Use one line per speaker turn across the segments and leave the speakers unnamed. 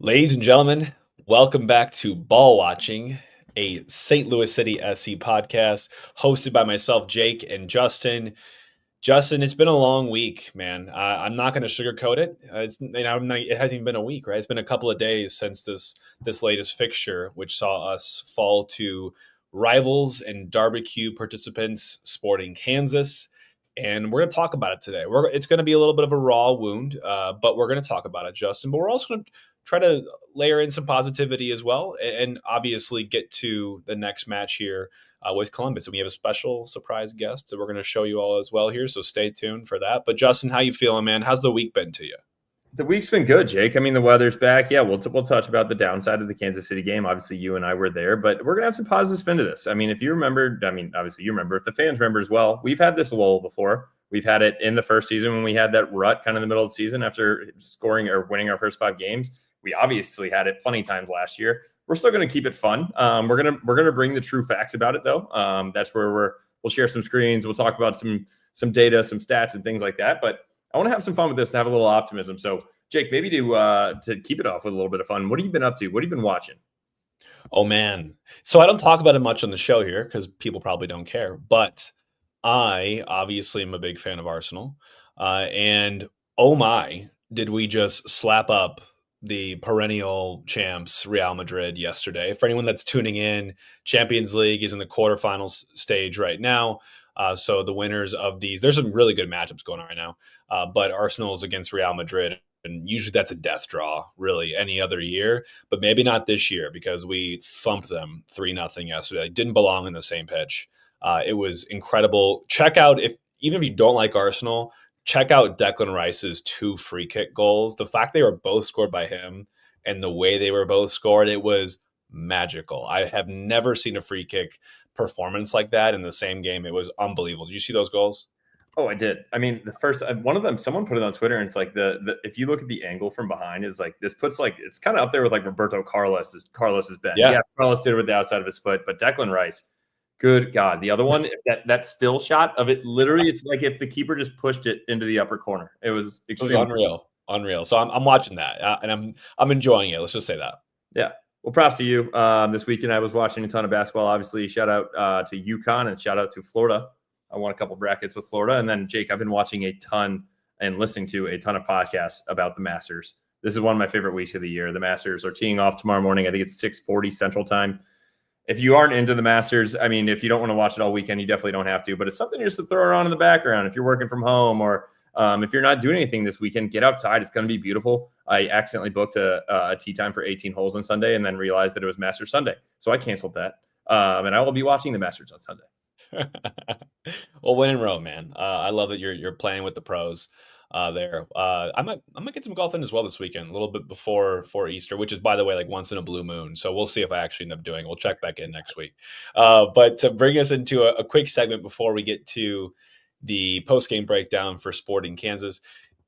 Ladies and gentlemen, welcome back to Ball Watching, a St. Louis City SC podcast hosted by myself, Jake, and Justin. Justin, it's been a long week, man. I'm not going to sugarcoat it. It hasn't even been a week, right? It's been a couple of days since this latest fixture, which saw us fall to rivals and Darbecue participants, Sporting Kansas. And we're going to talk about it today. It's going to be a little bit of a raw wound, but we're going to talk about it, Justin. But we're also going to try to layer in some positivity as well, and obviously get to the next match here with Columbus. And we have a special surprise guest that we're going to show you all as well here, so stay tuned for that. But Justin, how you feeling, man? How's the week been to you?
The week's been good, Jake. I mean, the weather's back. Yeah, we'll touch about the downside of the Kansas City game. Obviously, you and I were there, but we're going to have some positive spin to this. I mean, if you remember, obviously you remember, if the fans remember as well, we've had this lull before. We've had it in the first season when we had that rut kind of in the middle of the season after scoring or winning our first 5 games. We obviously had it plenty of times last year. We're still going to keep it fun. We're gonna bring the true facts about it, though. That's where we'll share some screens. We'll talk about some data, some stats, and things like that. But I want to have some fun with this and have a little optimism. So, Jake, maybe to keep it off with a little bit of fun, what have you been up to? What have you been watching?
Oh, man. So I don't talk about it much on the show here because people probably don't care. But I obviously am a big fan of Arsenal. And oh my, did we just slap up the perennial champs Real Madrid yesterday. For anyone that's tuning in, Champions League is in the quarterfinals stage right now. So the winners of these, there's some really good matchups going on right now. But Arsenal is against Real Madrid. And usually that's a death draw, really, any other year. But maybe not this year because we thumped them 3-0 yesterday. Didn't belong in the same pitch. It was incredible. Check out, even if you don't like Arsenal, check out Declan Rice's 2 free kick goals. The fact they were both scored by him and the way they were both scored, it was magical. I have never seen a free kick performance like that in the same game. It was unbelievable. Did you see those goals?
Oh, I did. I mean, the first one of them, someone put it on Twitter, and it's like the if you look at the angle from behind, is like this puts like it's kind of up there with like Roberto Carlos's bend.
Yeah.
Yes, Carlos did it with the outside of his foot, but Declan Rice. Good God. The other one, that still shot of it, literally, it's like if the keeper just pushed it into the upper corner. It was
unreal. So I'm watching that, and I'm enjoying it. Let's just say that.
Yeah. Well, props to you. This weekend, I was watching a ton of basketball. Obviously, shout out to UConn and shout out to Florida. I won a couple brackets with Florida. And then, Jake, I've been watching a ton and listening to a ton of podcasts about the Masters. This is one of my favorite weeks of the year. The Masters are teeing off tomorrow morning. I think it's 6:40 Central Time. If you aren't into the Masters, I mean, if you don't want to watch it all weekend, you definitely don't have to. But it's something just to throw on in the background. If you're working from home or if you're not doing anything this weekend, get outside. It's going to be beautiful. I accidentally booked a tee time for 18 holes on Sunday and then realized that it was Masters Sunday. So I canceled that. And I will be watching the Masters on Sunday.
Well, win in row, man. I love that you're playing with the pros there. I might get some golf in as well this weekend, a little bit before Easter, which is, by the way, like once in a blue moon. So we'll see if I actually end up doing it. We'll check back in next week. But to bring us into a quick segment before we get to the post-game breakdown for Sporting Kansas,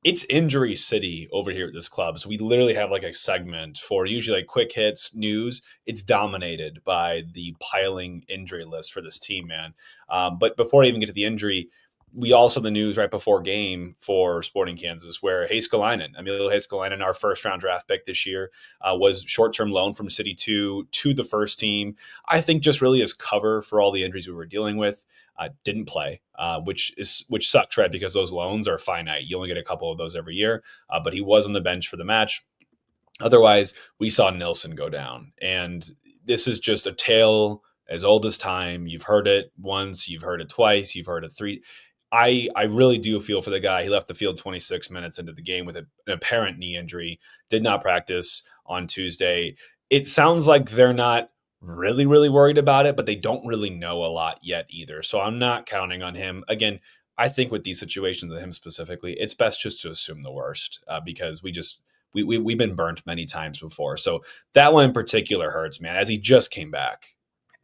it's injury city over here at this club. So we literally have like a segment for usually like quick hits news. It's dominated by the piling injury list for this team, man. But before I even get to the injury, we also the news right before game for Sporting Kansas where Emilio Heiskalainen, our first-round draft pick this year, was short-term loan from City 2 to the first team. I think just really as cover for all the injuries we were dealing with. Didn't play, which sucks, right? Because those loans are finite. You only get a couple of those every year. But he was on the bench for the match. Otherwise, we saw Nilsson go down. And this is just a tale as old as time. You've heard it once, you've heard it twice, you've heard it 3. I really do feel for the guy. He left the field 26 minutes into the game with an apparent knee injury, did not practice on Tuesday. It sounds like they're not really worried about it, but they don't really know a lot yet either. So I'm not counting on him. Again, I think with these situations with him specifically, it's best just to assume the worst because we've been burnt many times before. So that one in particular hurts, man, as he just came back.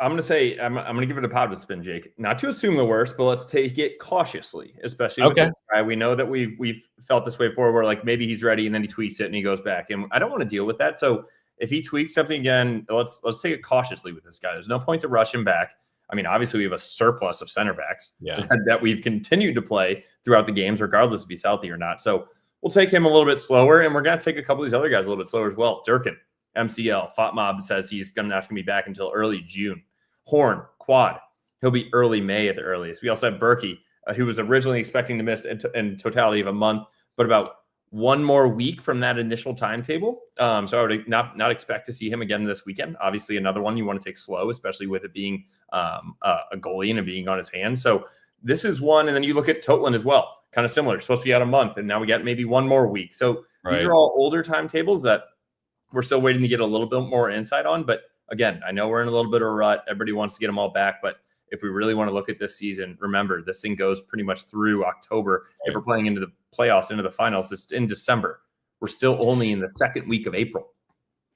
I'm going to say, I'm going to give it a positive spin, Jake. Not to assume the worst, but let's take it cautiously, especially with this guy. We know that we've felt this way before where like maybe he's ready and then he tweaks it and he goes back. And I don't want to deal with that. So if he tweaks something again, let's take it cautiously with this guy. There's no point to rush him back. I mean, obviously we have a surplus of center backs that we've continued to play throughout the games, regardless if he's healthy or not. So we'll take him a little bit slower, and we're going to take a couple of these other guys a little bit slower as well. Durkin, MCL. Fatmob says he's not going to be back until early June. Horn, quad. He'll be early May at the earliest. We also have Berkey, who was originally expecting to miss in totality of a month, but about one more week from that initial timetable. So I would not expect to see him again this weekend. Obviously, another one you want to take slow, especially with it being a goalie and it being on his hands. So this is one. And then you look at Totland as well, kind of similar. Supposed to be out a month, and now we got maybe one more week. So these are all older timetables that we're still waiting to get a little bit more insight on. But again, I know we're in a little bit of a rut. Everybody wants to get them all back, but if we really want to look at this season, remember, this thing goes pretty much through October. Right. If we're playing into the playoffs, into the finals, it's in December. We're still only in the second week of April.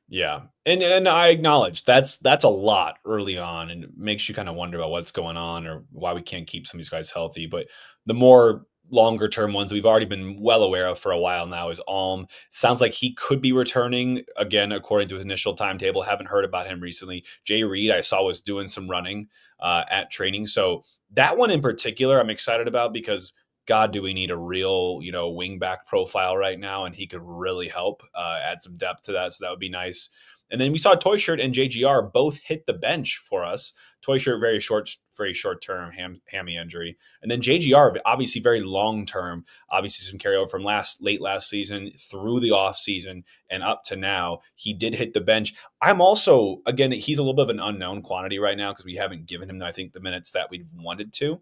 Yeah. And I acknowledge that's a lot early on, and it makes you kind of wonder about what's going on or why we can't keep some of these guys healthy. But the more longer term ones we've already been well aware of for a while now is Alm. Sounds like he could be returning again, according to his initial timetable. Haven't heard about him recently. Jay Reed, I saw, was doing some running at training. So that one in particular, I'm excited about because God, do we need a real, wing back profile right now? And he could really help add some depth to that. So that would be nice. And then we saw Toy Shirt and JGR both hit the bench for us. Toy Shirt, very short term hammy injury. And then JGR, obviously very long term, obviously some carryover from late last season through the off season and up to now. He did hit the bench. I'm also, again, he's a little bit of an unknown quantity right now because we haven't given him, I think, the minutes that we wanted to.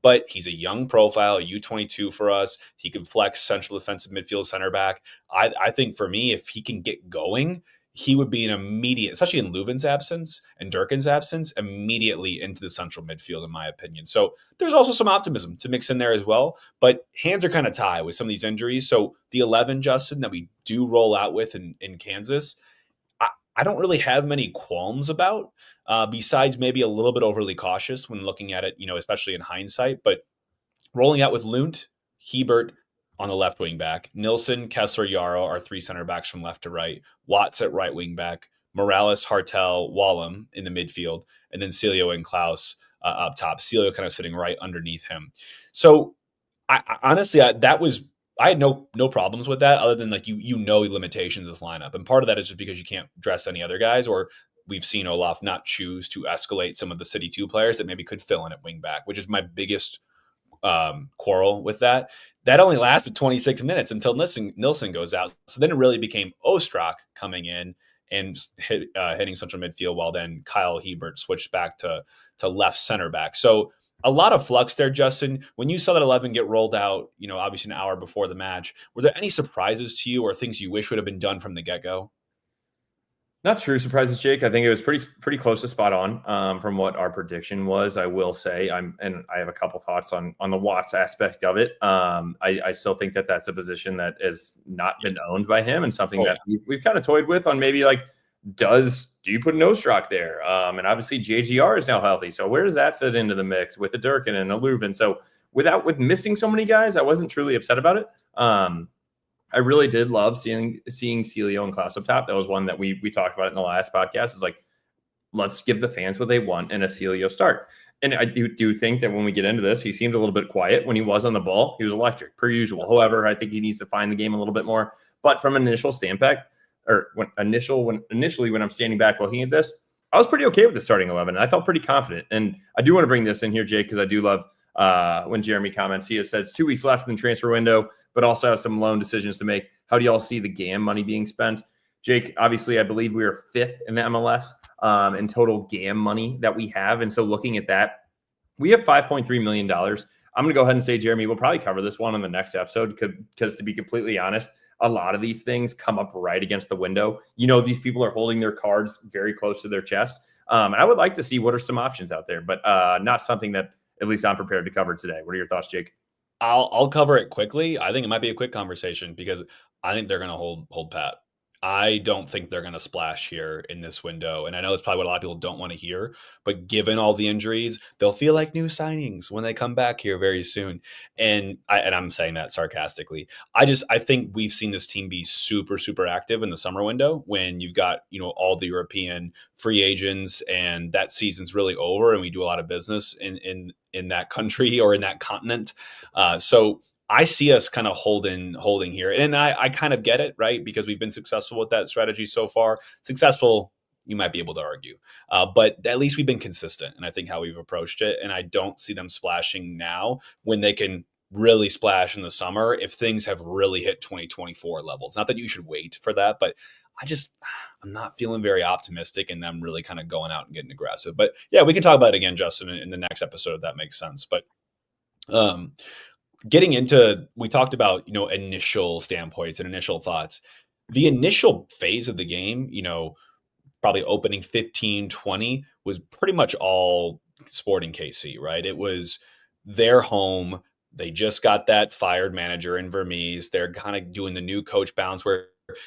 But he's a young profile, a U22 for us. He can flex central defensive midfield center back. I think for me, if he can get going, he would be an immediate, especially in Leuven's absence and Durkin's absence, immediately into the central midfield, in my opinion. So there's also some optimism to mix in there as well. But hands are kind of tied with some of these injuries. So the 11, Justin, that we do roll out with in Kansas, I don't really have many qualms about, besides maybe a little bit overly cautious when looking at it, especially in hindsight. But rolling out with Lund, Hebert on the left wing back, Nilsson, Kessler, Yarrow are three center backs from left to right, Watts at right wing back, Morales, Hartel, Wallum in the midfield, and then Celio and Klaus up top. Celio kind of sitting right underneath him. So I honestly, I had no problems with that, other than limitations of this lineup. And part of that is just because you can't dress any other guys, or we've seen Olaf not choose to escalate some of the City 2 players that maybe could fill in at wing back, which is my biggest quarrel with that. That only lasted 26 minutes until Nilsson goes out. So then it really became Ostrak coming in and hitting central midfield, while then Kyle Hebert switched back to left center back. So a lot of flux there, Justin. When you saw that 11 get rolled out, obviously an hour before the match, were there any surprises to you or things you wish would have been done from the get-go?
Not true surprises, Jake. I think it was pretty close to spot on from what our prediction was. I will say, I have a couple thoughts on the Watts aspect of it. I still think that that's a position that has not been owned by him, and something that we've kind of toyed with on maybe do you put an Ostrak there? And obviously JGR is now healthy, so where does that fit into the mix with the Durkin and the Leuven? So with missing so many guys, I wasn't truly upset about it. I really did love seeing Celio and Klaus up top. That was one that we talked about in the last podcast. It's let's give the fans what they want in a Celio start. And I do think that when we get into this, he seemed a little bit quiet when he was on the ball. He was electric, per usual. However, I think he needs to find the game a little bit more. But from an initial standpoint, or initially when I'm standing back looking at this, I was pretty okay with the starting 11. I felt pretty confident. And I do want to bring this in here, Jake, because I do love when Jeremy comments. He has said it's 2 weeks left in the transfer window, but also have some loan decisions to make. How do y'all see the GAM money being spent? Jake, obviously, I believe we are 5th in the MLS in total GAM money that we have. And so looking at that, we have $5.3 million. I'm going to go ahead and say, Jeremy, we'll probably cover this one on the next episode because to be completely honest, a lot of these things come up right against the window. These people are holding their cards very close to their chest. And I would like to see what are some options out there, but not something that at least I'm prepared to cover today. What are your thoughts, Jake?
I'll cover it quickly. I think it might be a quick conversation because I think they're going to hold pat. I don't think they're going to splash here in this window. And I know it's probably what a lot of people don't want to hear, but given all the injuries, they'll feel like new signings when they come back here very soon. And I'm saying that sarcastically. I think we've seen this team be super, super active in the summer window when you've got, all the European free agents, and that season's really over and we do a lot of business in that country or in that continent. So I see us kind of holding here. And I kind of get it, right? Because we've been successful with that strategy so far. Successful, you might be able to argue. But at least we've been consistent, and I think how we've approached it. And I don't see them splashing now when they can really splash in the summer if things have really hit 2024 levels. Not that you should wait for that, but I'm not feeling very optimistic in them really kind of going out and getting aggressive. But yeah, we can talk about it again, Justin, in the next episode if that makes sense. But um, getting into, we talked about, initial standpoints and initial thoughts. The initial phase of the game, probably opening 15, 20 was pretty much all Sporting KC, right? It was their home. They just got that fired manager in Vermees. They're kind of doing the new coach bounce where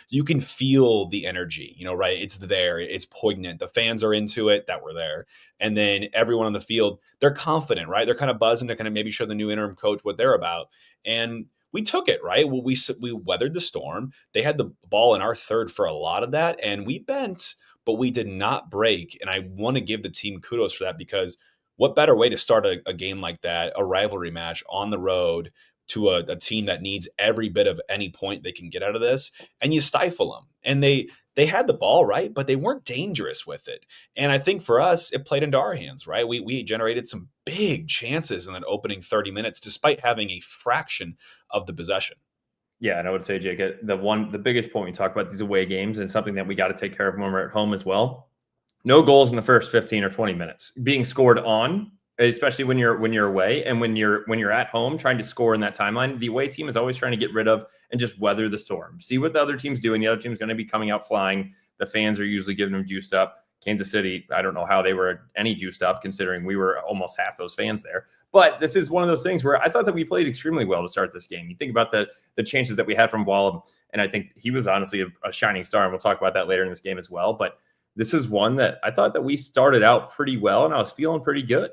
you can feel the energy, right? It's there. It's poignant. The fans are into it that were there. And then everyone on the field, they're confident, right? They're kind of buzzing to kind of maybe show the new interim coach what they're about. And we took it, right? Well, we weathered the storm. They had the ball in our third for a lot of that, and we bent, but we did not break. And I want to give the team kudos for that, because what better way to start a game like that, a rivalry match on the road to a team that needs every bit of any point they can get out of this, and you stifle them. And they had the ball, right, but they weren't dangerous with it. And I think for us, it played into our hands, right? We generated some big chances in that opening 30 minutes, despite having a fraction of the possession.
Yeah, and I would say, Jake, the biggest point we talk about these away games, and something that we got to take care of when we're at home as well. No goals in the first 15 or 20 minutes being scored on, especially when you're away, and when you're at home trying to score in that timeline. The away team is always trying to get rid of and just weather the storm. See what the other team's doing. The other team's going to be coming out flying. The fans are usually giving them juiced up. Kansas City, I don't know how they were any juiced up, considering we were almost half those fans there. But this is one of those things where I thought that we played extremely well to start this game. You think about the chances that we had from Wallem, and I think he was honestly a shining star, and we'll talk about that later in this game as well. But this is one that I thought that we started out pretty well, and I was feeling pretty good.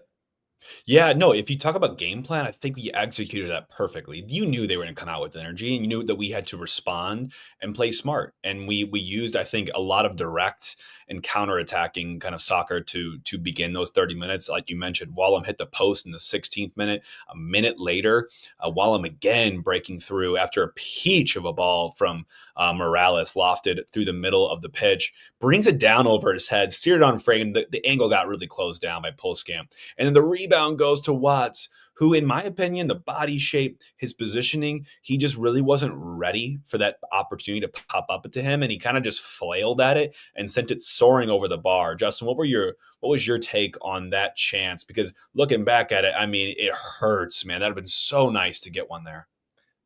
Yeah, no, if you talk about game plan, I think we executed that perfectly. You knew they were going to come out with energy, and you knew that we had to respond and play smart. And we used, I think, a lot of direct and counterattacking kind of soccer to begin those 30 minutes. Like you mentioned, Wallem hit the post in the 16th minute. A minute later, Wallem again breaking through after a peach of a ball from Morales, lofted through the middle of the pitch, brings it down over his head, steered on frame. The angle got really closed down by Postcam. And then the rebound goes to Watts, who, in my opinion, the body shape, his positioning, he just really wasn't ready for that opportunity to pop up to him, and he kind of just flailed at it and sent it soaring over the bar. Justin, what was your take on that chance? Because looking back at it, I mean, it hurts, man. That'd have been so nice to get one there.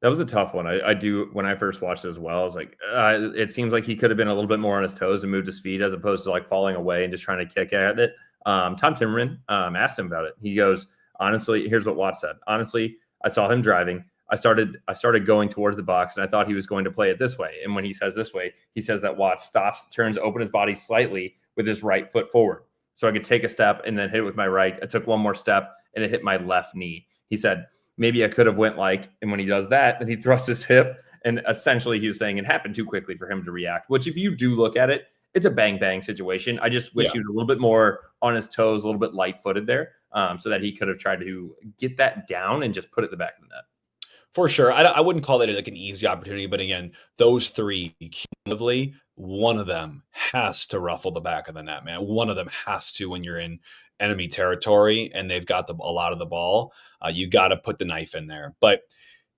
That was a tough one. I do, when I first watched it as well, I was like, it seems like he could have been a little bit more on his toes and moved his feet, as opposed to like falling away and just trying to kick at it. Tom Timmerman asked him about it. He goes, honestly, here's what Watts said. Honestly, I saw him driving. I started going towards the box, and I thought he was going to play it this way. And when he says this way, he says that Watts stops, turns, open his body slightly with his right foot forward, so I could take a step and then hit it with my right. I took one more step, and it hit my left knee. He said, maybe I could have went like, and when he does that, then he thrusts his hip. And essentially he was saying it happened too quickly for him to react, which if you do look at it, it's a bang situation. I just wish he was a little bit more on his toes, a little bit light footed there, so that he could have tried to get that down and just put it in the back of the net.
For sure. I wouldn't call that like an easy opportunity, but again, those three cumulatively, one of them has to ruffle the back of the net, man. One of them has to, when you're in enemy territory and they've got a lot of the ball, you got to put the knife in there. But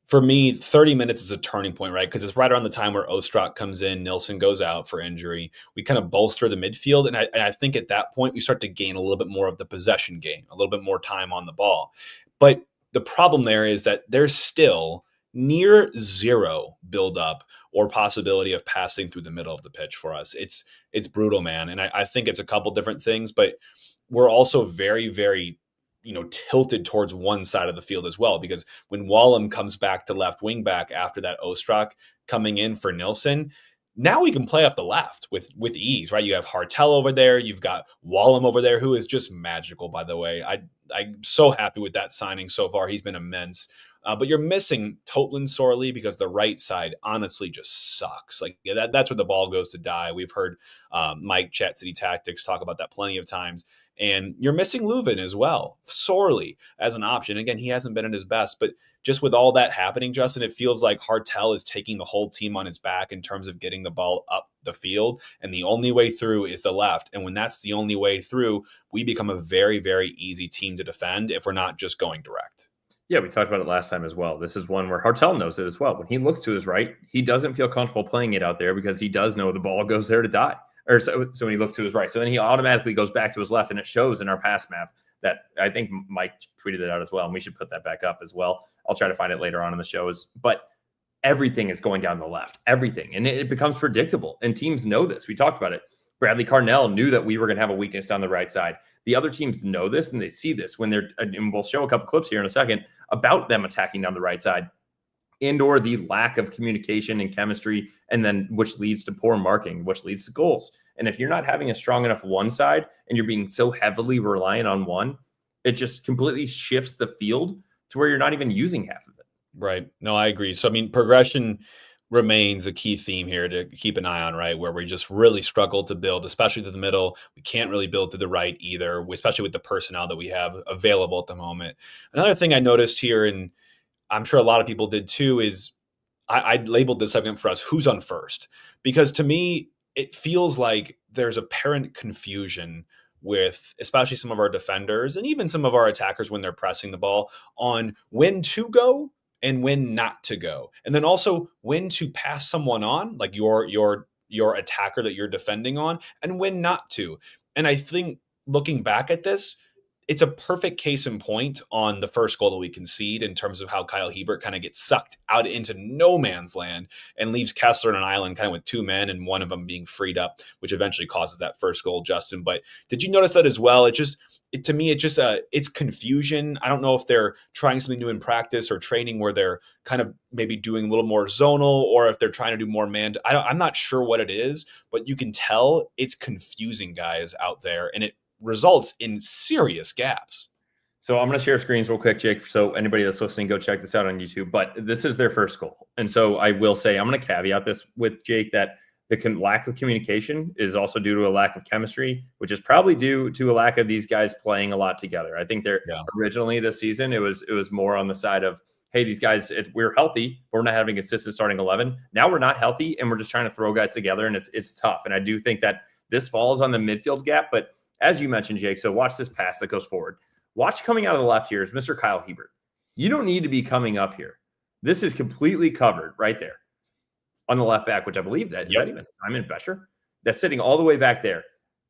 for me, 30 minutes is a turning point, right? Because it's right around the time where Ostrak comes in, Nilsson goes out for injury. We kind of bolster the midfield. And I think at that point, we start to gain a little bit more of the possession game, a little bit more time on the ball. But the problem there is that there's still near zero buildup or possibility of passing through the middle of the pitch for us. It's brutal, man. And I think it's a couple different things, but we're also very, very, tilted towards one side of the field as well, because when Wallem comes back to left wing back after that Ostrak coming in for Nilsson, now we can play up the left with ease, right? You have Hartel over there. You've got Wallem over there, who is just magical, by the way. I'm so happy with that signing so far. He's been immense. But you're missing Totland sorely because the right side honestly just sucks. Like that's where the ball goes to die. We've heard Mike Chat City Tactics talk about that plenty of times. And you're missing Leuven as well, sorely as an option. Again, he hasn't been at his best, but just with all that happening, Justin, it feels like Hartel is taking the whole team on his back in terms of getting the ball up the field. And the only way through is the left. And when that's the only way through, we become a very, very easy team to defend if we're not just going direct.
Yeah, we talked about it last time as well. This is one where Hartel knows it as well. When he looks to his right, he doesn't feel comfortable playing it out there because he does know the ball goes there to die. Or so when he looks to his right. So then he automatically goes back to his left, and it shows in our pass map that I think Mike tweeted it out as well, and we should put that back up as well. I'll try to find it later on in the shows. But everything is going down the left, everything. And it becomes predictable, and teams know this. We talked about it. Bradley Carnell knew that we were going to have a weakness down the right side. The other teams know this, and they see this when they're, and we'll show a couple clips here in a second about them attacking down the right side, and or the lack of communication and chemistry, and then which leads to poor marking, which leads to goals. And if you're not having a strong enough one side and you're being so heavily reliant on one, it just completely shifts the field to where you're not even using half of it.
Right. No, I agree. So, I mean, progression remains a key theme here to keep an eye on, right? Where we just really struggle to build, especially to the middle. We can't really build to the right either, especially with the personnel that we have available at the moment. Another thing I noticed here, and I'm sure a lot of people did too, is I labeled this segment for us, who's on first? Because to me, it feels like there's apparent confusion with especially some of our defenders and even some of our attackers when they're pressing the ball on when to go and when not to go. And then also when to pass someone on, like your attacker that you're defending on, and when not to. And I think looking back at this, it's a perfect case in point on the first goal that we concede in terms of how Kyle Hebert kind of gets sucked out into no man's land and leaves Kessler on an island kind of with two men and one of them being freed up, which eventually causes that first goal, Justin. But did you notice that as well? To me, it's confusion. I don't know if they're trying something new in practice or training where they're kind of maybe doing a little more zonal, or if they're trying to do more man. I'm not sure what it is, but you can tell it's confusing guys out there, and it results in serious gaps.
So I'm going to share screens real quick, Jake. So anybody that's listening, go check this out on YouTube. But this is their first goal. And so I will say, I'm going to caveat this with Jake that the lack of communication is also due to a lack of chemistry, which is probably due to a lack of these guys playing a lot together. I think originally this season, it was more on the side of, hey, these guys, we're healthy, but we're not having a consistent starting 11. Now we're not healthy, and we're just trying to throw guys together, and it's tough. And I do think that this falls on the midfield gap, but as you mentioned, Jake, so watch this pass that goes forward. Watch coming out of the left here is Mr. Kyle Hebert. You don't need to be coming up here. This is completely covered right there on the left back, which I believe that is that even Simon Bescher? That's sitting all the way back there.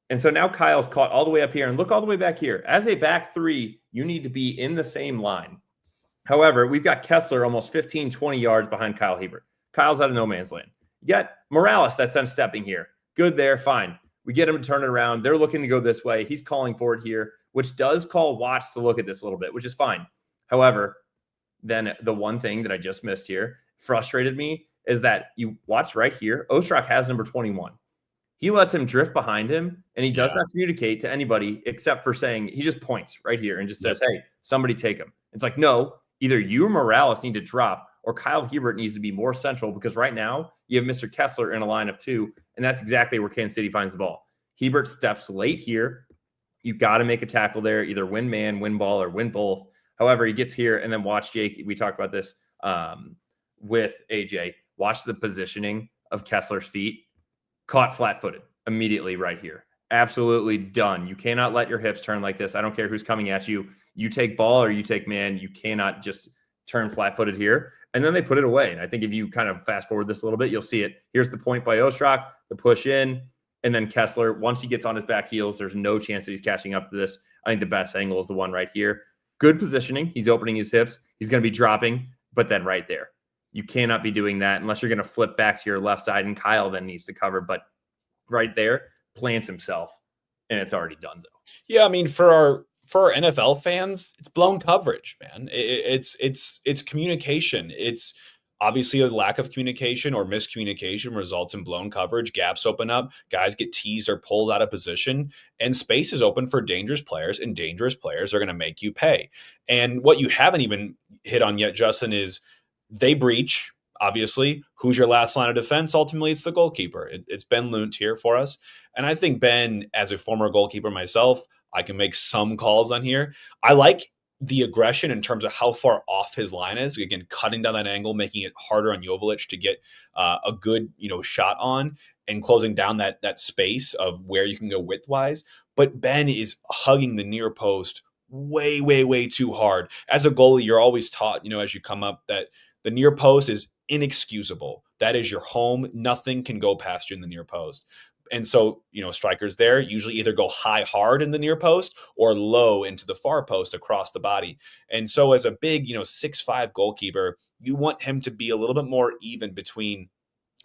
And so now Kyle's caught all the way up here, and look all the way back here. As a back three, you need to be in the same line. However, we've got Kessler almost 15, 20 yards behind Kyle Hebert. Kyle's out of no man's land. Yet Morales, that's unstepping here. Good there, fine. We get him to turn it around. They're looking to go this way. He's calling for it here, which does call Watts to look at this a little bit, which is fine. However, then the one thing that I just missed here frustrated me is that you watch right here. Ostrak has number 21. He lets him drift behind him, and he does not communicate to anybody except for saying, he just points right here and just says, hey, somebody take him. It's like, no, either you or Morales need to drop, or Kyle Hebert needs to be more central, because right now you have Mr. Kessler in a line of two, and that's exactly where Kansas City finds the ball. Hebert steps late here. You got to make a tackle there, either win man, win ball, or win both. However, he gets here, and then watch Jake. We talked about this with AJ. Watch the positioning of Kessler's feet. Caught flat-footed immediately right here. Absolutely done. You cannot let your hips turn like this. I don't care who's coming at you. You take ball or you take man. You cannot just turn flat-footed here. And then they put it away. And I think if you kind of fast forward this a little bit, you'll see it. Here's the point by Ostrak, the push in, and then Kessler, once he gets on his back heels, there's no chance that he's catching up to this. I think the best angle is the one right here. Good positioning. He's opening his hips. He's going to be dropping, but then right there. You cannot be doing that unless you're going to flip back to your left side, and Kyle then needs to cover. But right there, plants himself, and it's already done.
Yeah, I mean, for our NFL fans, it's blown coverage, man. It's communication. It's Obviously, a lack of communication or miscommunication results in blown coverage. Gaps open up, guys get teased or pulled out of position, and space is open for dangerous players, and dangerous players are going to make you pay. And what you haven't even hit on yet, Justin, is they breach. Obviously, who's your last line of defense? Ultimately, it's the goalkeeper. It's Ben Lunt here for us. And I think Ben, as a former goalkeeper myself, I can make some calls on here. I like the aggression in terms of how far off his line is. Again, cutting down that angle, making it harder on Joveljic to get a good shot on, and closing down that space of where you can go widthwise. But Ben is hugging the near post way, way, way too hard. As a goalie, you're always taught, as you come up, that the near post is inexcusable. That is your home. Nothing can go past you in the near post. And so, strikers there usually either go high hard in the near post or low into the far post across the body. And so as a big, 6'5" goalkeeper, you want him to be a little bit more even between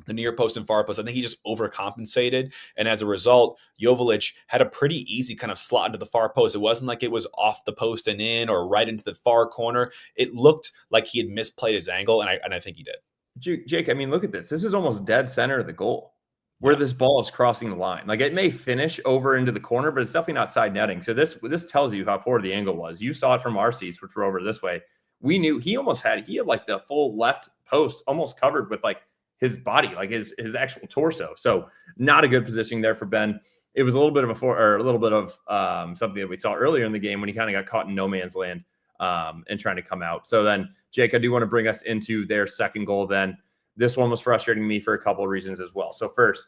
the near post and far post. I think he just overcompensated. And as a result, Joveljic had a pretty easy kind of slot into the far post. It wasn't like it was off the post and in or right into the far corner. It looked like he had misplayed his angle, and I think he did.
Jake, I mean, look at this. This is almost dead center of the goal where this ball is crossing the line. Like, it may finish over into the corner, but it's definitely not side netting. So this tells you how forward the angle was. You saw it from our seats, which were over this way. We knew he had like the full left post almost covered with like his body, like his actual torso. So not a good positioning there for Ben. It was a little bit of something that we saw earlier in the game when he kind of got caught in no man's land and trying to come out. So then, Jake, I do want to bring us into their second goal then. This one was frustrating me for a couple of reasons as well. So first,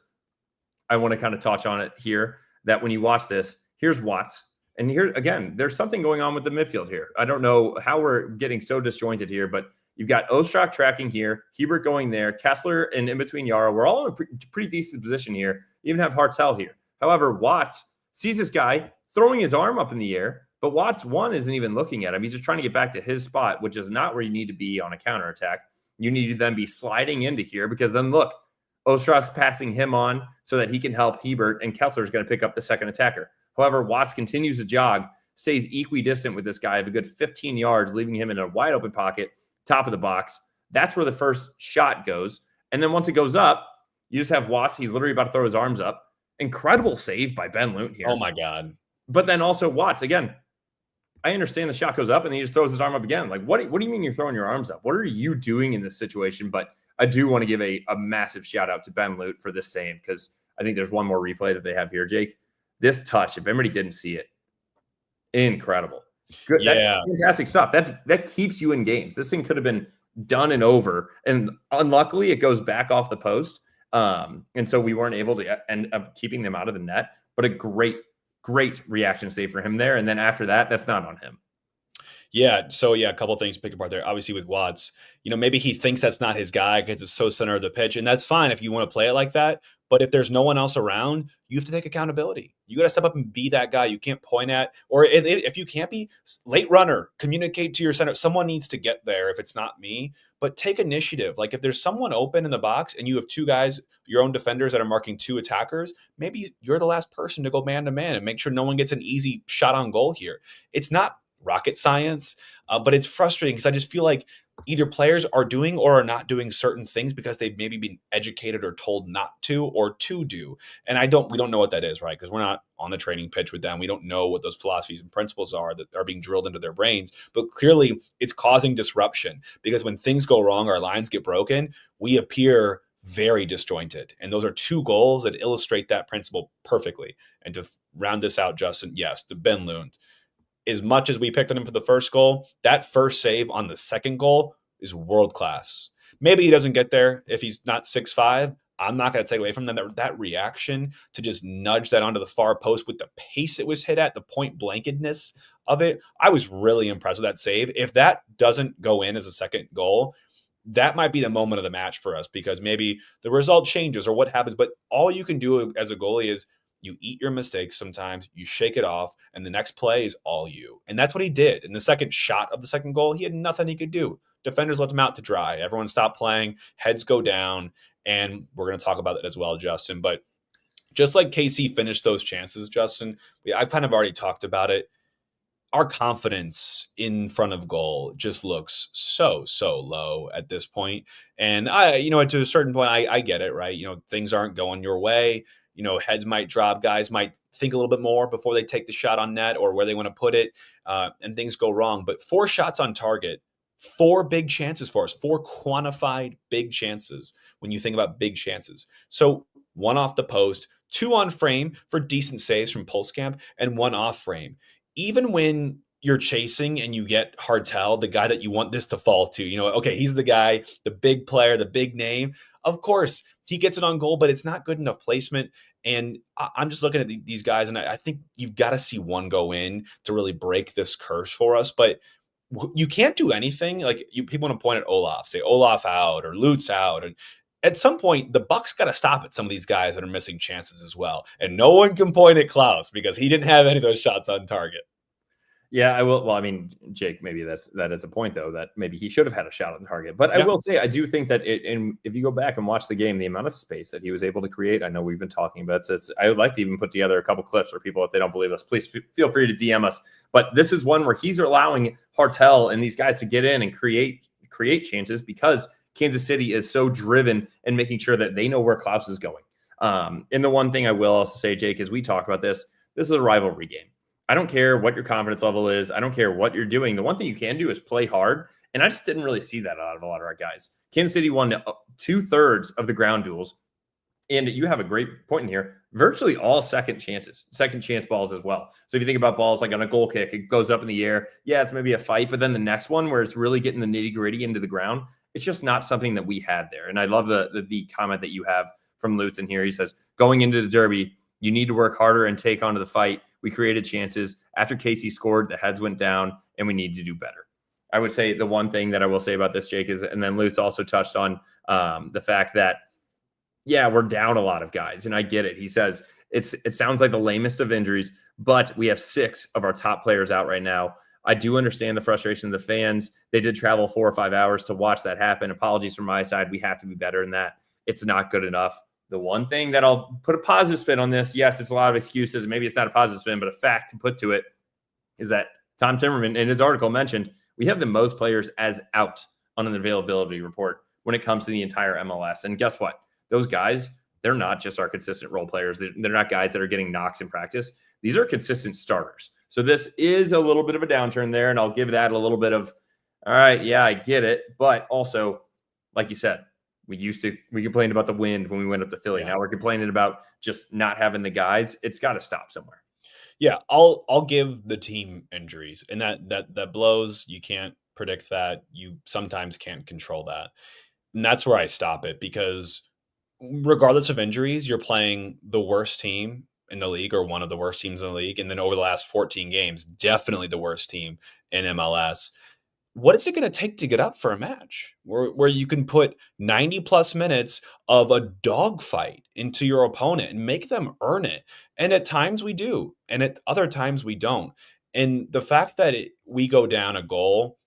I want to kind of touch on it here, that when you watch this, here's Watts. And here, again, there's something going on with the midfield here. I don't know how we're getting so disjointed here, but you've got Ostrak tracking here, Hebert going there, Kessler and in between Yara. We're all in a pretty decent position here. You even have Hartel here. However, Watts sees this guy throwing his arm up in the air, but Watts, one, isn't even looking at him. He's just trying to get back to his spot, which is not where you need to be on a counterattack. You need to then be sliding into here, because then look, Ostrak's passing him on so that he can help Hebert, and Kessler's going to pick up the second attacker. However, Watts continues to jog, stays equidistant with this guy of a good 15 yards, leaving him in a wide open pocket, top of the box. That's where the first shot goes. And then once it goes up, you just have Watts. He's literally about to throw his arms up. Incredible save by Ben Lunt here.
Oh, my God.
But then also Watts, again, I understand the shot goes up and then he just throws his arm up again. Like, what do you mean you're throwing your arms up? What are you doing in this situation? But I do want to give a massive shout out to Ben Lunt for this save, because I think there's one more replay that they have here, Jake. This touch, if anybody didn't see it, incredible. Good. Yeah. That's fantastic stuff. That keeps you in games. This thing could have been done and over. And unluckily, it goes back off the post. And so we weren't able to end up keeping them out of the net. But a great reaction save for him there. And then after that, that's not on him.
Yeah. So, a couple of things to pick apart there. Obviously, with Watts, maybe he thinks that's not his guy because it's so center of the pitch. And that's fine if you want to play it like that. But if there's no one else around, you have to take accountability. You got to step up and be that guy. You can't point at, or if you can't be, late runner, communicate to your center. Someone needs to get there if it's not me. But take initiative. Like, if there's someone open in the box and you have two guys, your own defenders that are marking two attackers, maybe you're the last person to go man to man and make sure no one gets an easy shot on goal here. It's not rocket science, but it's frustrating because I just feel like either players are doing or are not doing certain things because they've maybe been educated or told not to or to do. And we don't know what that is, right? Because we're not on the training pitch with them. We don't know what those philosophies and principles are that are being drilled into their brains, but clearly it's causing disruption, because when things go wrong, our lines get broken, we appear very disjointed. And those are two goals that illustrate that principle perfectly. And to round this out, Justin, yes, to Ben Lunt, as much as we picked on him for the first goal, that first save on the second goal is world-class. Maybe he doesn't get there if he's not 6'5". I'm not going to take away from them that reaction to just nudge that onto the far post with the pace it was hit at, the point-blankedness of it. I was really impressed with that save. If that doesn't go in as a second goal, that might be the moment of the match for us, because maybe the result changes or what happens. But all you can do as a goalie is you eat your mistakes sometimes, you shake it off, and the next play is all you. And that's what he did. In the second shot of the second goal, he had nothing he could do. Defenders left him out to dry. Everyone stopped playing. Heads go down. And we're going to talk about that as well, Justin. But just like KC finished those chances, Justin, I've kind of already talked about it. our confidence in front of goal just looks so low at this point. And to a certain point, I get it, right? Things aren't going your way. Heads might drop, guys might think a little bit more before they take the shot on net or where they want to put it, and things go wrong. But 4 shots on target, 4 big chances for us, 4 quantified big chances when you think about big chances. So 1 off the post, 2 on frame for decent saves from Pulskamp, and 1 off frame. Even when you're chasing and you get Hartel, the guy that you want this to fall to, okay, he's the guy, the big player, the big name. Of course, he gets it on goal, but it's not good enough placement. And I'm just looking at these guys, and I think you've got to see one go in to really break this curse for us. But you can't do anything. Like people want to point at Olaf, say Olaf out or Lutz out, and at some point the Bucks got to stop at some of these guys that are missing chances as well. And no one can point at Klaus because he didn't have any of those shots on target.
Yeah, I will. Well, I mean, Jake, maybe that is a point though, that maybe he should have had a shot on target. But I will say, I do think that and if you go back and watch the game, the amount of space that he was able to create, I know we've been talking about this. I would like to even put together a couple clips for people, if they don't believe us, please feel free to DM us. But this is one where he's allowing Hartel and these guys to get in and create chances because Kansas City is so driven and making sure that they know where Klaus is going. And the one thing I will also say, Jake, is we talk about this is a rivalry game. I don't care what your confidence level is. I don't care what you're doing. The one thing you can do is play hard. And I just didn't really see that out of a lot of our guys. Kansas City won 2/3 of the ground duels. And you have a great point in here. Virtually all second chance balls as well. So if you think about balls like on a goal kick, it goes up in the air. Yeah, it's maybe a fight. But then the next one where it's really getting the nitty gritty into the ground, it's just not something that we had there. And I love the comment that you have from Lutz in here. He says, going into the derby, you need to work harder and take on to the fight. We created chances. After Casey scored, the heads went down, and we need to do better. I would say the one thing that I will say about this, Jake, is, and then Lutz also touched on the fact that, yeah, we're down a lot of guys, and I get it. He says it sounds like the lamest of injuries, but we have 6 of our top players out right now. I do understand the frustration of the fans. They did travel 4 or 5 hours to watch that happen. Apologies from my side. We have to be better than that. It's not good enough. The one thing that I'll put a positive spin on this, yes, it's a lot of excuses. Maybe it's not a positive spin, but a fact to put to it is that Tom Timmerman in his article mentioned we have the most players as out on an availability report when it comes to the entire MLS. And guess what? Those guys, they're not just our consistent role players. They're not guys that are getting knocks in practice. These are consistent starters. So this is a little bit of a downturn there, and I'll give that a little bit of, all right, yeah, I get it. But also, like you said, we complained about the wind when we went up to Philly. Yeah. Now we're complaining about just not having the guys. It's got to stop somewhere.
Yeah, I'll give the team injuries, and that blows. You can't predict that. You sometimes can't control that. And that's where I stop it, because regardless of injuries, you're playing the worst team in the league, or one of the worst teams in the league. And then over the last 14 games, definitely the worst team in MLS. What is it going to take to get up for a match where you can put 90 plus minutes of a dogfight into your opponent and make them earn it? And at times we do, and at other times we don't. And the fact that we go down a goal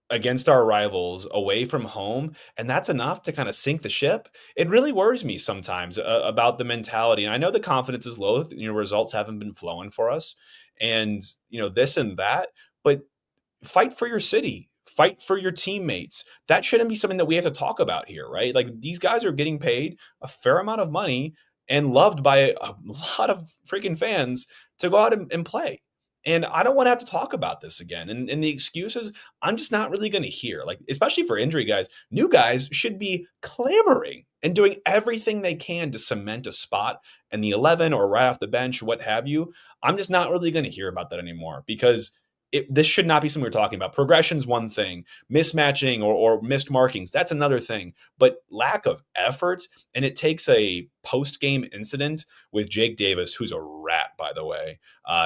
against our rivals away from home, and that's enough to kind of sink the ship, it really worries me sometimes about the mentality. And I know the confidence is low. Results haven't been flowing for us, and this and that, but fight for your city, fight for your teammates. That shouldn't be something that we have to talk about here, right? Like, these guys are getting paid a fair amount of money and loved by a lot of freaking fans to go out and play. And I don't want to have to talk about this again. And the excuses, I'm just not really going to hear. Like, especially for injury guys, new guys should be clamoring and doing everything they can to cement a spot in the 11 or right off the bench, what have you. I'm just not really going to hear about that anymore, because this should not be something we're talking about. Progression's one thing. Mismatching or missed markings, that's another thing. But lack of effort, and it takes a post-game incident with Jake Davis, who's a rat, by the way.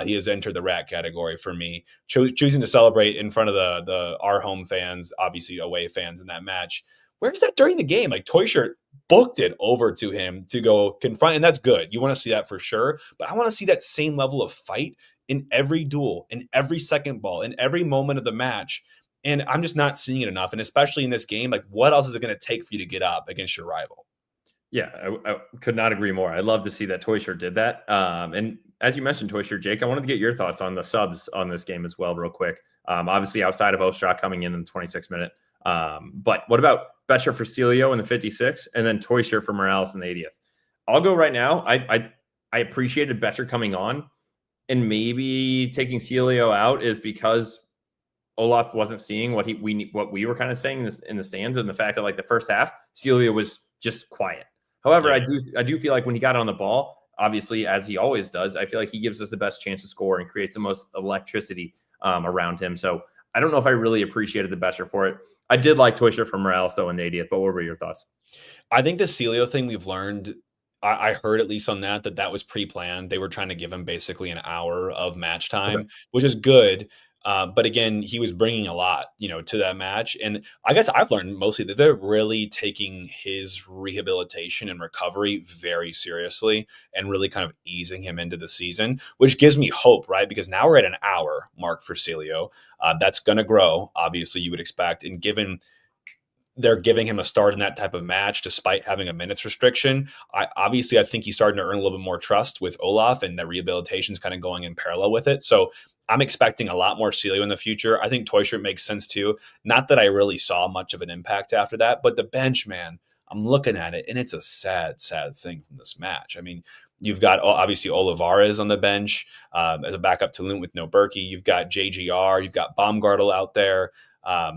He has entered the rat category for me. Choosing to celebrate in front of our home fans, obviously away fans in that match. Where's that during the game? Like, Teuscher booked it over to him to go confront, and that's good. You want to see that for sure. But I want to see that same level of fight in every duel, in every second ball, in every moment of the match. And I'm just not seeing it enough. And especially in this game, like, what else is it going to take for you to get up against your rival?
Yeah, I could not agree more. I'd love to see that Teuscher did that. And as you mentioned, Toyster, Jake, I wanted to get your thoughts on the subs on this game as well, real quick. Obviously, outside of Ostrak coming in the 26th minute. But what about Betcher for Celio in the 56th and then Toyster for Morales in the 80th? I'll go right now. I appreciated Betcher coming on, and maybe taking Celio out is because Olaf wasn't seeing what we were kind of saying in the stands, and the fact that like the first half, Celio was just quiet. However,
Yeah.
I do feel like when he got on the ball, obviously as he always does, I feel like he gives us the best chance to score and creates the most electricity around him. So I don't know if I really appreciated the Betcher for it. I did like Toyster for Morales though in the 80th, but what were your thoughts?
I think the Celio thing we've learned, I heard at least on that was pre-planned. They were trying to give him basically an hour of match
Okay.
time, which is good. But again, he was bringing a lot, to that match. And I guess I've learned mostly that they're really taking his rehabilitation and recovery very seriously and really kind of easing him into the season, which gives me hope, right? Because now we're at an hour mark for Celio. That's going to grow, obviously, you would expect. And given they're giving him a start in that type of match despite having a minutes restriction, I think he's starting to earn a little bit more trust with Olaf, and that rehabilitation is kind of going in parallel with it. So I'm expecting a lot more Celio in the future. I think Toyshirt makes sense too. Not that I really saw much of an impact after that, but the bench, man, I'm looking at it and it's a sad, sad thing from this match. I mean, you've got obviously Olivares on the bench as a backup to Lund with no Berkey. You've got JGR, you've got Baumgartel out there.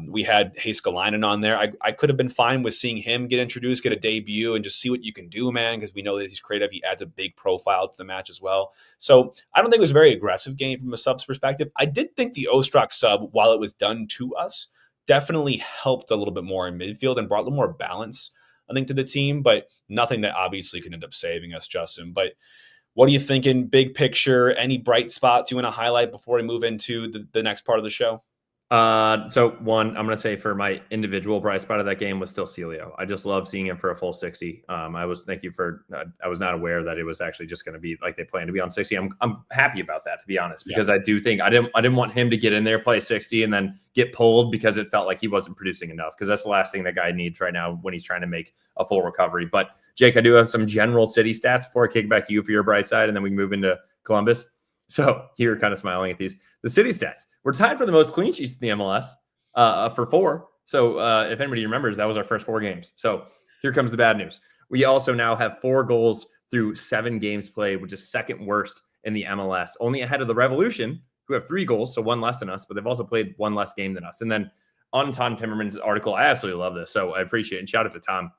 We had Heiskalainen on there. I could have been fine with seeing him get introduced, get a debut, and just see what you can do, man, because we know that he's creative. He adds a big profile to the match as well. So I don't think it was a very aggressive game from a subs perspective. I did think the Ostrak sub, while it was done to us, definitely helped a little bit more in midfield and brought a little more balance, I think, to the team, but nothing that obviously can end up saving us, Justin. But what are you thinking, big picture? Any bright spots you want to highlight before we move into the next part of the show?
So one, I'm going to say for my individual bright spot of that game was still Celio. I just love seeing him for a full 60. I was not aware that it was actually just going to be like they planned to be on 60. I'm happy about that, to be honest, because I do think I didn't want him to get in there, play 60 and then get pulled because it felt like he wasn't producing enough, because that's the last thing that guy needs right now when he's trying to make a full recovery. But Jake, I do have some general city stats before I kick it back to you for your bright side, and then we move into Columbus. So you're kind of smiling at these. The city stats. We're tied for the most clean sheets in the MLS for 4. So if anybody remembers, that was our first 4 games. So here comes the bad news. We also now have 4 goals through 7 games played, which is second worst in the MLS, only ahead of the Revolution, who have 3 goals, so 1 less than us, but they've also played 1 less game than us. And then on Tom Timmerman's article, I absolutely love this, so I appreciate it. And shout out to Tom.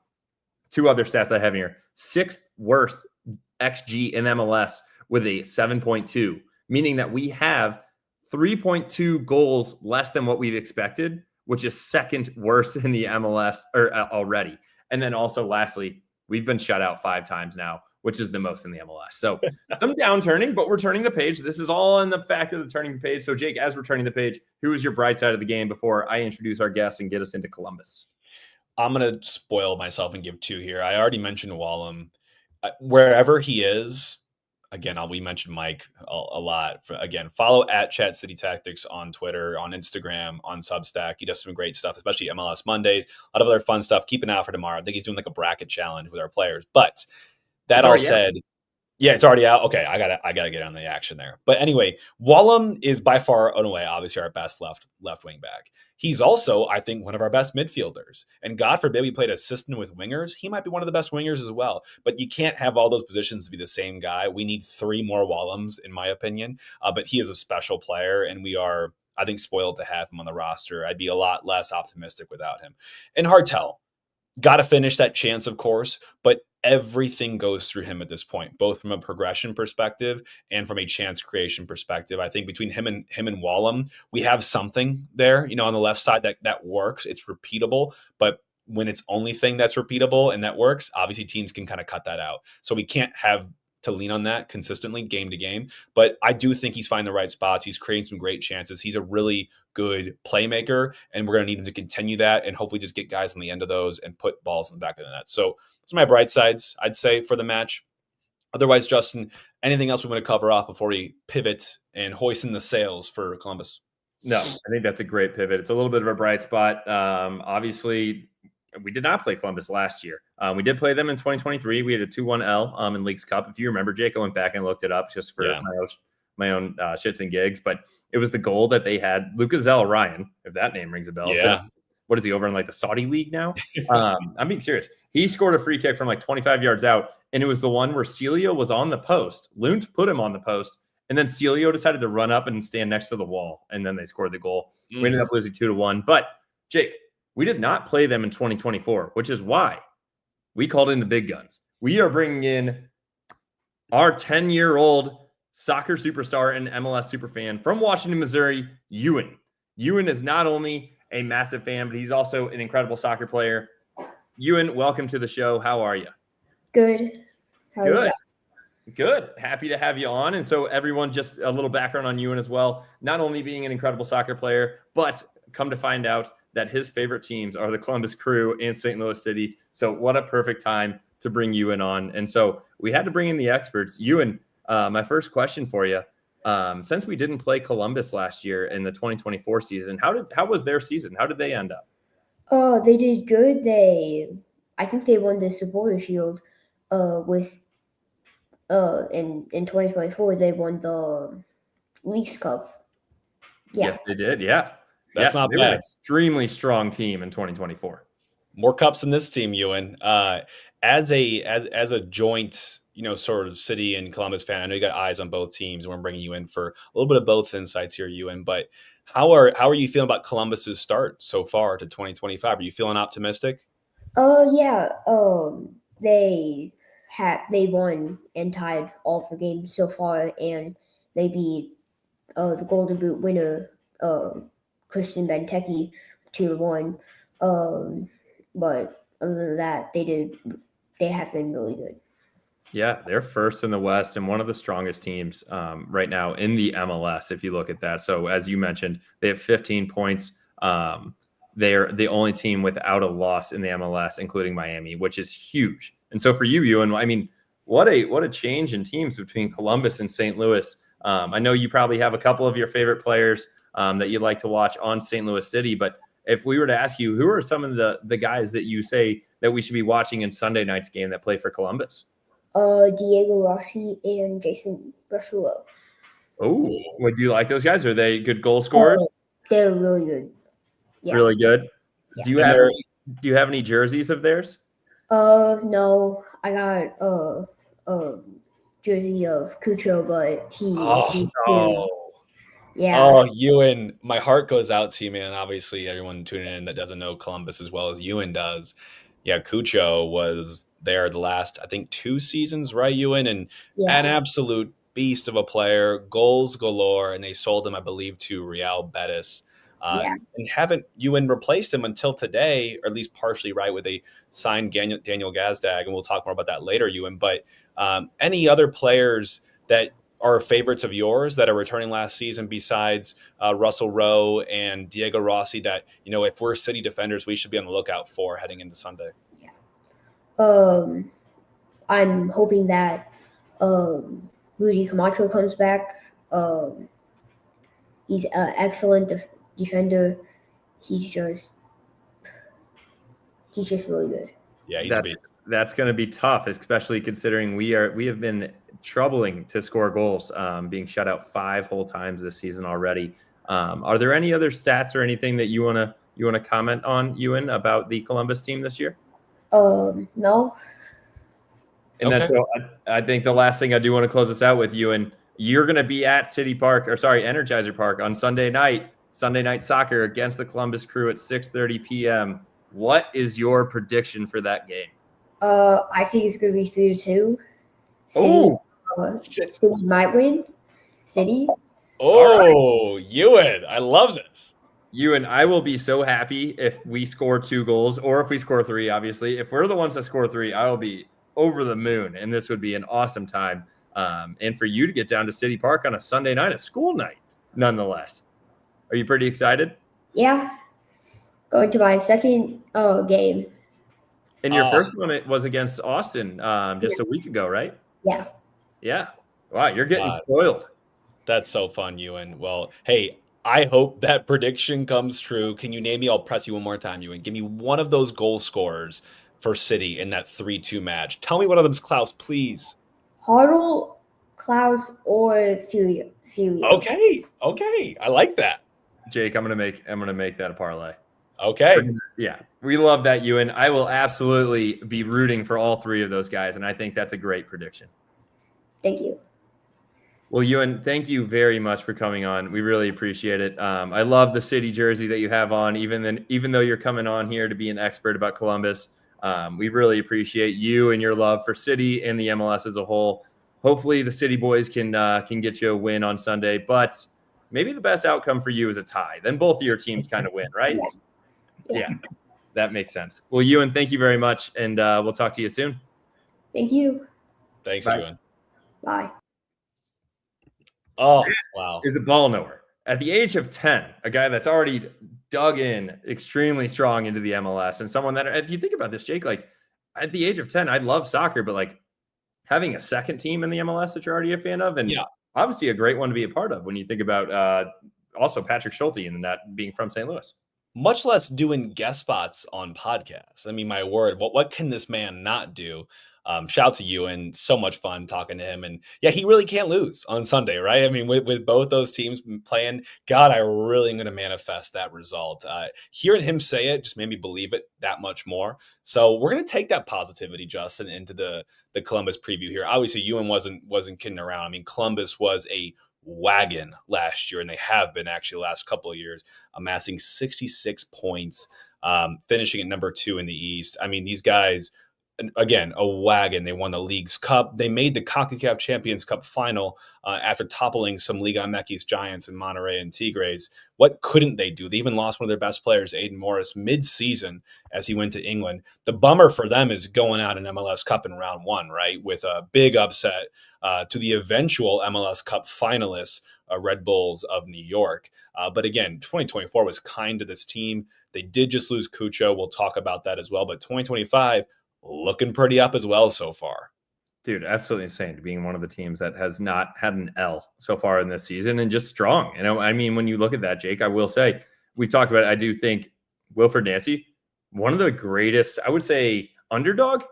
2 other stats I have here. 6th worst XG in MLS with a 7.2, meaning that we have 3.2 goals less than what we've expected, which is second worst in the MLS already. And then also, lastly, we've been shut out 5 times now, which is the most in the MLS. So some downturning, but we're turning the page. This is all in the fact of the turning the page. So Jake, as we're turning the page, who is your bright side of the game before I introduce our guests and get us into Columbus?
I'm going to spoil myself and give 2 here. I already mentioned Wallum. Wherever he is, again, we mentioned Mike a lot. Again, follow at Chat City Tactics on Twitter, on Instagram, on Substack. He does some great stuff, especially MLS Mondays. A lot of other fun stuff. Keep an eye out for tomorrow. I think he's doing like a bracket challenge with our players. But that all said, yeah, it's already out. Okay, I gotta get on the action there. But anyway, Wallum is by far and away, obviously, our best left wing back. He's also, I think, one of our best midfielders. And God forbid we played a system with wingers, he might be one of the best wingers as well. But you can't have all those positions to be the same guy. We need 3 more Wallums, in my opinion. But he is a special player, and we are, I think, spoiled to have him on the roster. I'd be a lot less optimistic without him. And Hartel, got to finish that chance, of course, but everything goes through him at this point, both from a progression perspective and from a chance creation perspective. I think between him and Wallum, we have something there, on the left side that works. It's repeatable, but when it's only thing that's repeatable and that works, obviously teams can kind of cut that out. So we can't have to lean on that consistently game to game. But I do think he's finding the right spots. He's creating some great chances. He's a really good playmaker, and we're going to need him to continue that and hopefully just get guys on the end of those and put balls in the back of the net. So those are my bright sides, I'd say, for the match. Otherwise, Justin, anything else we want to cover off before we pivot and hoist in the sails for Columbus?
No, I think that's a great pivot. It's a little bit of a bright spot. Obviously, we did not play Columbus last year. We did play them in 2023. We had a 2-1 L in Leagues Cup. If you remember, Jake, I went back and looked it up just for
Yeah.
my own shits and gigs. But it was the goal that they had. Lucas Ryan, if that name rings a bell.
Yeah.
What is he over in like the Saudi league now? I'm being serious. He scored a free kick from like 25 yards out, and it was the one where Celio was on the post. Lund put him on the post, and then Celio decided to run up and stand next to the wall, and then they scored the goal. We ended up losing 2-1. But Jake, we did not play them in 2024, which is why we called in the big guns. We are bringing in our 10-year-old soccer superstar and MLS superfan from Washington, Missouri, Ewan. Ewan is not only a massive fan, but he's also an incredible soccer player. Ewan, welcome to the show. How are you?
Good. How are you?
Good. Happy to have you on. And so everyone, just a little background on Ewan as well. Not only being an incredible soccer player, but come to find out that his favorite teams are the Columbus Crew and St. Louis City. So what a perfect time to bring Ewan on. And so we had to bring in the experts. Ewan, my first question for you. Since we didn't play Columbus last year in the 2024 season, how was their season? How did they end up?
Oh, they did good. I think they won the Supporter Shield. In 2024 they won the Leagues Cup. Yeah.
Yes, they did. Yeah,
That's not
they
bad.
were an extremely strong team in 2024.
More cups than this team, Ewan. As a joint, sort of City and Columbus fan, I know you got eyes on both teams, and we're bringing you in for a little bit of both insights here, Ewan. But how are you feeling about Columbus's start so far to 2025? Are you feeling optimistic?
Yeah. They won and tied all of the games so far, and they beat the Golden Boot winner Christian Benteke 2-1. But other than that, they have been really good.
Yeah, they're first in the West and one of the strongest teams right now in the MLS, if you look at that. So as you mentioned, they have 15 points. They're the only team without a loss in the MLS, including Miami, which is huge. And so for you, Ewan, I mean, what a change in teams between Columbus and St. Louis. I know you probably have a couple of your favorite players that you like to watch on St. Louis City, but if we were to ask you, who are some of the guys that you say that we should be watching in Sunday night's game that play for Columbus?
Diego Rossi and Russel-Rowe.
Oh, would you like those guys? Are they good goal scorers?
They're really good.
Yeah. Really good.
Yeah.
Do you have any jerseys of theirs?
No, I got a jersey of Cucho, but yeah.
Oh, Ewan, my heart goes out to you, man. Obviously, everyone tuning in that doesn't know Columbus as well as Ewan does. Yeah, Cucho was there the last, I think, 2 seasons, right, Ewan? And an absolute beast of a player, goals galore, and they sold him, I believe, to Real Betis. And haven't Ewan replaced him until today, or at least partially, right, with a signed Daniel Gazdag, and we'll talk more about that later, Ewan. But any other players that are favorites of yours that are returning last season besides Russel-Rowe and Diego Rossi that, if we're City defenders, we should be on the lookout for heading into Sunday?
I'm hoping that Rudy Camacho comes back. He's an excellent defender. He's just really good.
Yeah,
that's going to be tough, especially considering we have been troubling to score goals, being shut out 5 whole times this season already. Are there any other stats or anything that you want to comment on, Ewan, about the Columbus team this year?
No.
And that's so I think the last thing I do want to close this out with, Ewan, you're going to be at Energizer Park on Sunday night soccer against the Columbus Crew at 6:30 p.m. What is your prediction for that game?
I think it's going to be 3-2. City might win. City.
Oh, right. Ewan, I love this.
Ewan, I will be so happy if we score 2 goals, or if we score 3, obviously. If we're the ones that score 3, I will be over the moon, and this would be an awesome time. And for you to get down to City Park on a Sunday night, a school night, nonetheless. Are you pretty excited?
Yeah. Going to my second game.
And your first one was against Austin just a week ago, right?
Yeah.
Yeah. Wow, you're getting spoiled.
That's so fun, Ewan. Well, hey, I hope that prediction comes true. Can you name me? I'll press you one more time, Ewan. Give me one of those goal scorers for City in that 3-2 match. Tell me one of them's Klaus, please.
Hartle, Klaus, or Celio.
Okay. I like that.
Jake, I'm gonna make that a parlay.
Okay.
Yeah, we love that, Ewan. I will absolutely be rooting for all three of those guys, and I think that's a great prediction.
Thank you.
Well, Ewan, thank you very much for coming on. We really appreciate it. I love the City jersey that you have on, even though you're coming on here to be an expert about Columbus. We really appreciate you and your love for City and the MLS as a whole. Hopefully, the City boys can get you a win on Sunday, but maybe the best outcome for you is a tie. Then both of your teams kind of win, right?
Yes.
Yeah, that makes sense. Well, Ewan, thank you very much, and we'll talk to you soon.
Thank you.
Thanks,
Bye.
Ewan.
Bye.
Oh, wow.
Is a ball knower. At the age of 10, a guy that's already dug in extremely strong into the MLS, and someone that, if you think about this, Jake, like at the age of 10, I love soccer, but like having a second team in the MLS that you're already a fan of, and obviously a great one to be a part of when you think about also Patrick Schulte and that being from St. Louis.
Much less doing guest spots on podcasts. I mean, my word, what can this man not do? Shout to you, and so much fun talking to him. And yeah, he really can't lose on Sunday, right? I mean, with both those teams playing, God, I really am going to manifest that result. Hearing him say it just made me believe it that much more. So we're going to take that positivity, Justin, into the Columbus preview here. Obviously, Ewan wasn't kidding around. I mean, Columbus was a wagon last year, and they have been actually the last couple of years, amassing 66 points, finishing at number 2 in the East. I mean, these guys, again, a wagon. They won the League's Cup. They made the CONCACAF Champions Cup final after toppling some Liga MX giants in Monterrey and Tigres. What couldn't they do? They even lost one of their best players, Aiden Morris, mid-season as he went to England. The bummer for them is going out in MLS Cup in round 1, right, with a big upset to the eventual MLS Cup finalists, Red Bulls of New York. But again, 2024 was kind to this team. They did just lose Cucho. We'll talk about that as well. But 2025, looking pretty up as well so far.
Dude, absolutely insane to being one of the teams that has not had an L so far in this season, and just strong. You know, I mean, when you look at that, Jake, I will say, we've talked about it. I do think Wilfred Nancy, one of the greatest, I would say, underdog,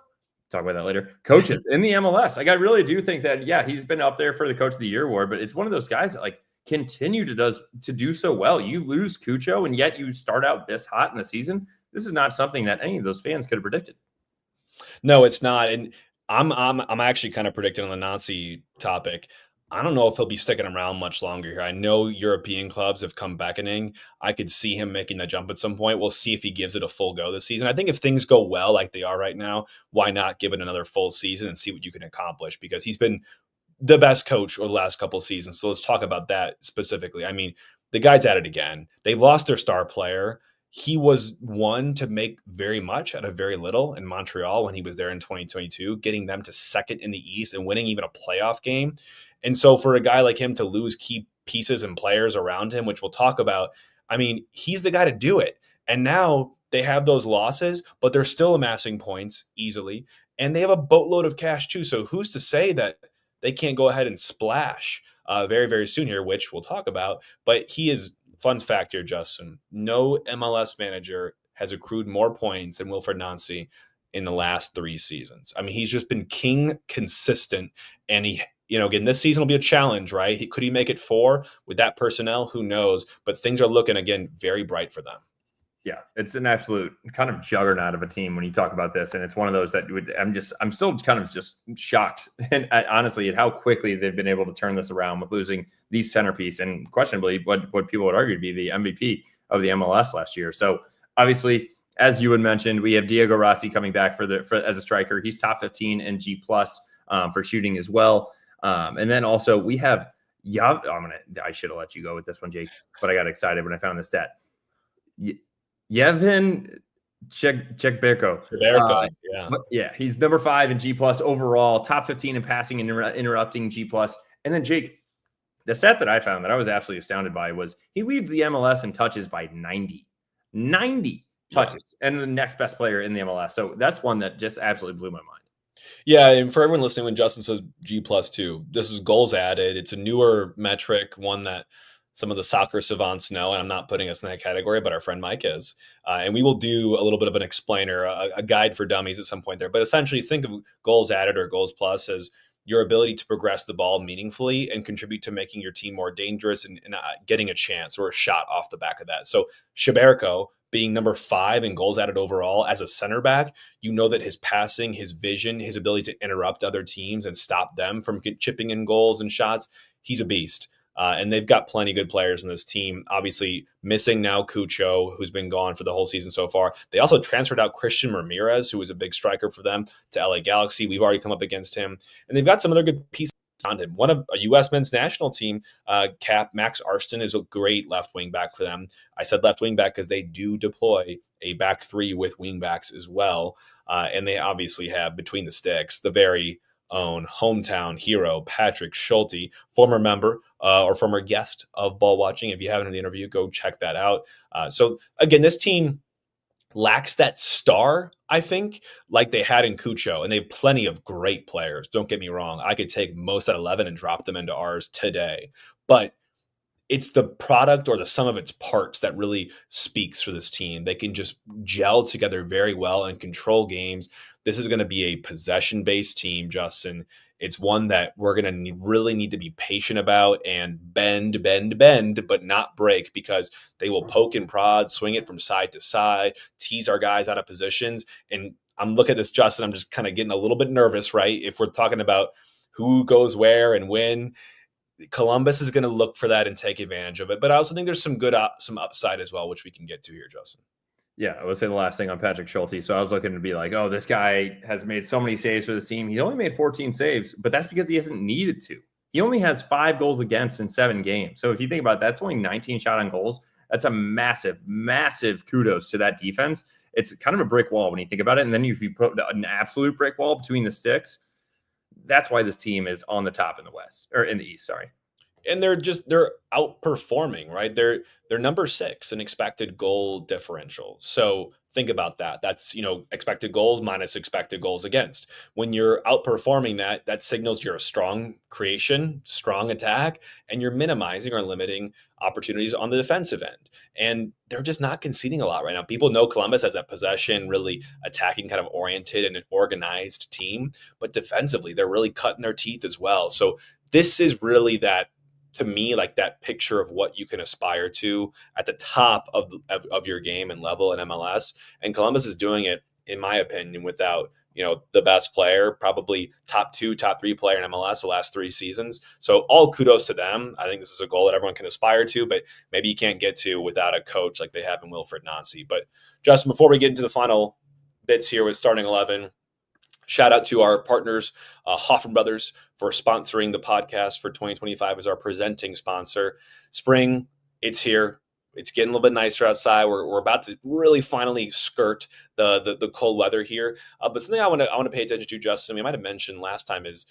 talk about that later, coaches in the MLS. Like, I really do think that, yeah, he's been up there for the Coach of the Year award, but it's one of those guys that like continue to do so well. You lose Cucho, and yet you start out this hot in the season. This is not something that any of those fans could have predicted.
No, it's not. And I'm actually kind of predicting on the Nazi topic. I don't know if he'll be sticking around much longer here. I know European clubs have come beckoning. I could see him making the jump at some point. We'll see if he gives it a full go this season. I think if things go well like they are right now, why not give it another full season and see what you can accomplish? Because he's been the best coach over the last couple of seasons. So let's talk about that specifically. I mean, the guy's at it again. They lost their star player. He was one to make very much out of very little in Montreal when he was there in 2022, getting them to second in the East and winning even a playoff game. And so for a guy like him to lose key pieces and players around him, which we'll talk about, I mean, he's the guy to do it. And now they have those losses, but they're still amassing points easily. And they have a boatload of cash too. So who's to say that they can't go ahead and splash very, very soon here, which we'll talk about. But he is, fun fact here, Justin, no MLS manager has accrued more points than Wilfred Nancy in the last 3 seasons. I mean, he's just been king consistent. And he, you know, again, this season will be a challenge, right? Could he make it 4 with that personnel? Who knows? But things are looking, again, very bright for them.
Yeah, it's an absolute kind of juggernaut of a team when you talk about this, and it's one of those that I'm still kind of just shocked, and honestly, at how quickly they've been able to turn this around with losing the centerpiece and questionably what people would argue to be the MVP of the MLS last year. So obviously, as you had mentioned, we have Diego Rossi coming back as a striker. He's top 15 in G+ for shooting as well, and then also we have I should have let you go with this one, Jake, but I got excited when I found this stat. Yevhen Chekberko. Yeah, he's number 5 in G+ overall, top 15 in passing and interrupting G+. And then, Jake, the stat that I found that I was absolutely astounded by was he leads the MLS in touches by 90 touches, and the next best player in the MLS. So that's one that just absolutely blew my mind.
Yeah, and for everyone listening, when Justin says G+ too, this is goals added. It's a newer metric, one that some of the soccer savants know, and I'm not putting us in that category, but our friend Mike is. And we will do a little bit of an explainer, a guide for dummies at some point there. But essentially, think of goals added or goals plus as your ability to progress the ball meaningfully and contribute to making your team more dangerous and getting a chance or a shot off the back of that. So Sheberko being number 5 in goals added overall as a center back, you know that his passing, his vision, his ability to interrupt other teams and stop them from chipping in goals and shots, he's a beast. And they've got plenty of good players in this team. Obviously, missing now Cucho, who's been gone for the whole season so far. They also transferred out Christian Ramirez, who was a big striker for them, to LA Galaxy. We've already come up against him. And they've got some other good pieces around him. One of a U.S. men's national team, cap Max Arston, is a great left wing back for them. I said left wing back because they do deploy a back 3 with wing backs as well. And they obviously have between the sticks the very own hometown hero, Patrick Schulte, former member or former guest of Ball Watching. If you haven't heard the interview, go check that out. So again, this team lacks that star, I think, like they had in Cucho, and they have plenty of great players. Don't get me wrong. I could take most at 11 and drop them into ours today, but it's the product or the sum of its parts that really speaks for this team. They can just gel together very well and control games. This is going to be a possession-based team, Justin. It's one that we're going to really need to be patient about and bend, but not break, because they will poke and prod, swing it from side to side, tease our guys out of positions. And I'm looking at this, Justin, I'm just kind of getting a little bit nervous, right? If we're talking about who goes where and when, Columbus is going to look for that and take advantage of it. But I also think there's some good some upside as well, which we can get to here, Justin.
Yeah, I would say the last thing on Patrick Schulte. So I was looking to be like, oh, this guy has made so many saves for this team. He's only made 14 saves, but that's because he hasn't needed to. He only has 5 goals against in 7 games. So if you think about it, that's only 19 shot on goals. That's a massive, massive kudos to that defense. It's kind of a brick wall when you think about it. And then if you put an absolute brick wall between the sticks, that's why this team is on the top in the West, or in the East, sorry.
And they're outperforming, right? They're number 6 in expected goal differential. So think about that. That's, expected goals minus expected goals against. When you're outperforming that signals you're a strong creation, strong attack, and you're minimizing or limiting opportunities on the defensive end. And they're just not conceding a lot right now. People know Columbus as that possession, really attacking kind of oriented and an organized team, but defensively, they're really cutting their teeth as well. So this is really that, to me, like that picture of what you can aspire to at the top of your game and level in MLS. And Columbus is doing it, in my opinion, without, the best player, probably top 2, top 3 player in MLS the last 3 seasons. So all kudos to them. I think this is a goal that everyone can aspire to, but maybe you can't get to without a coach like they have in Wilfred Nancy. But Justin, before we get into the final bits here with starting 11, shout out to our partners, Hoffman Brothers, for sponsoring the podcast for 2025 as our presenting sponsor. Spring, it's here. It's getting a little bit nicer outside. We're about to really finally skirt the cold weather here. But something I want to pay attention to, Justin, we might have mentioned last time is,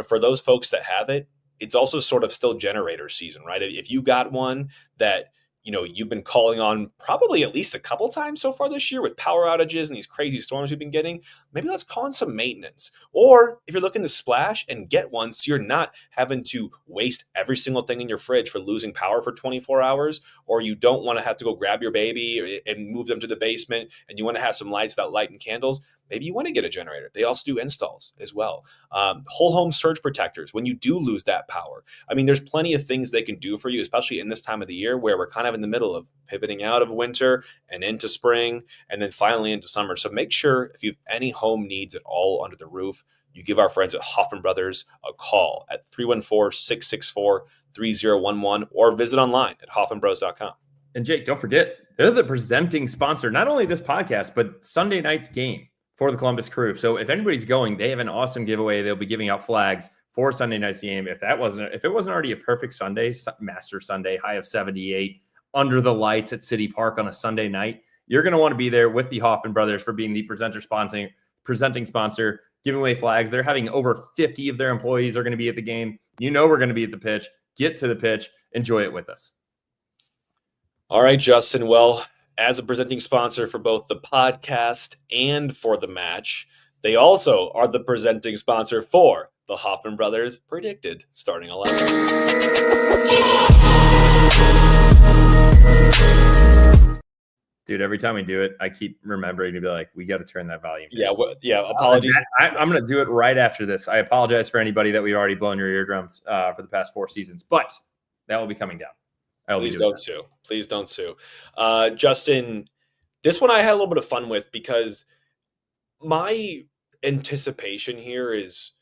for those folks that have it, it's also sort of still generator season, right? If you got one that you've been calling on probably at least a couple times so far this year with power outages and these crazy storms we've been getting, maybe let's call in some maintenance. Or if you're looking to splash and get one so you're not having to waste every single thing in your fridge for losing power for 24 hours, or you don't want to have to go grab your baby and move them to the basement and you want to have some lights without light and candles, maybe you want to get a generator. They also do installs as well. Whole home surge protectors when you do lose that power. I mean, there's plenty of things they can do for you, especially in this time of the year where we're kind of in the middle of pivoting out of winter and into spring and then finally into summer. So make sure if you have any home needs at all under the roof, you give our friends at Hoffman Brothers a call at 314-664-3011 or visit online at hoffmanbros.com.
And Jake, don't forget, they're the presenting sponsor, not only this podcast, but Sunday night's game for the Columbus Crew. So if anybody's going, they have an awesome giveaway. They'll be giving out flags for Sunday night's game. If it wasn't already a perfect Sunday, Master Sunday, high of 78, under the lights at City Park on a Sunday night, you're going to want to be there with the Hoffman Brothers for being the presenting sponsor, giving away flags. They're having over 50 of their employees are going to be at the game. We're going to be at the pitch. Get to the pitch. Enjoy it with us.
All right, Justin. Well, as a presenting sponsor for both the podcast and for the match, they also are the presenting sponsor for the Hoffman brothers predicted starting 11.
Dude, every time we do it, I keep remembering to be like, we got to turn that volume down.
Yeah, apologies.
I'm going to do it right after this. I apologize for anybody that we've already blown your eardrums for the past 4 seasons, but that will be coming down.
Please don't sue. Please don't sue. Justin, this one I had a little bit of fun with because my anticipation here is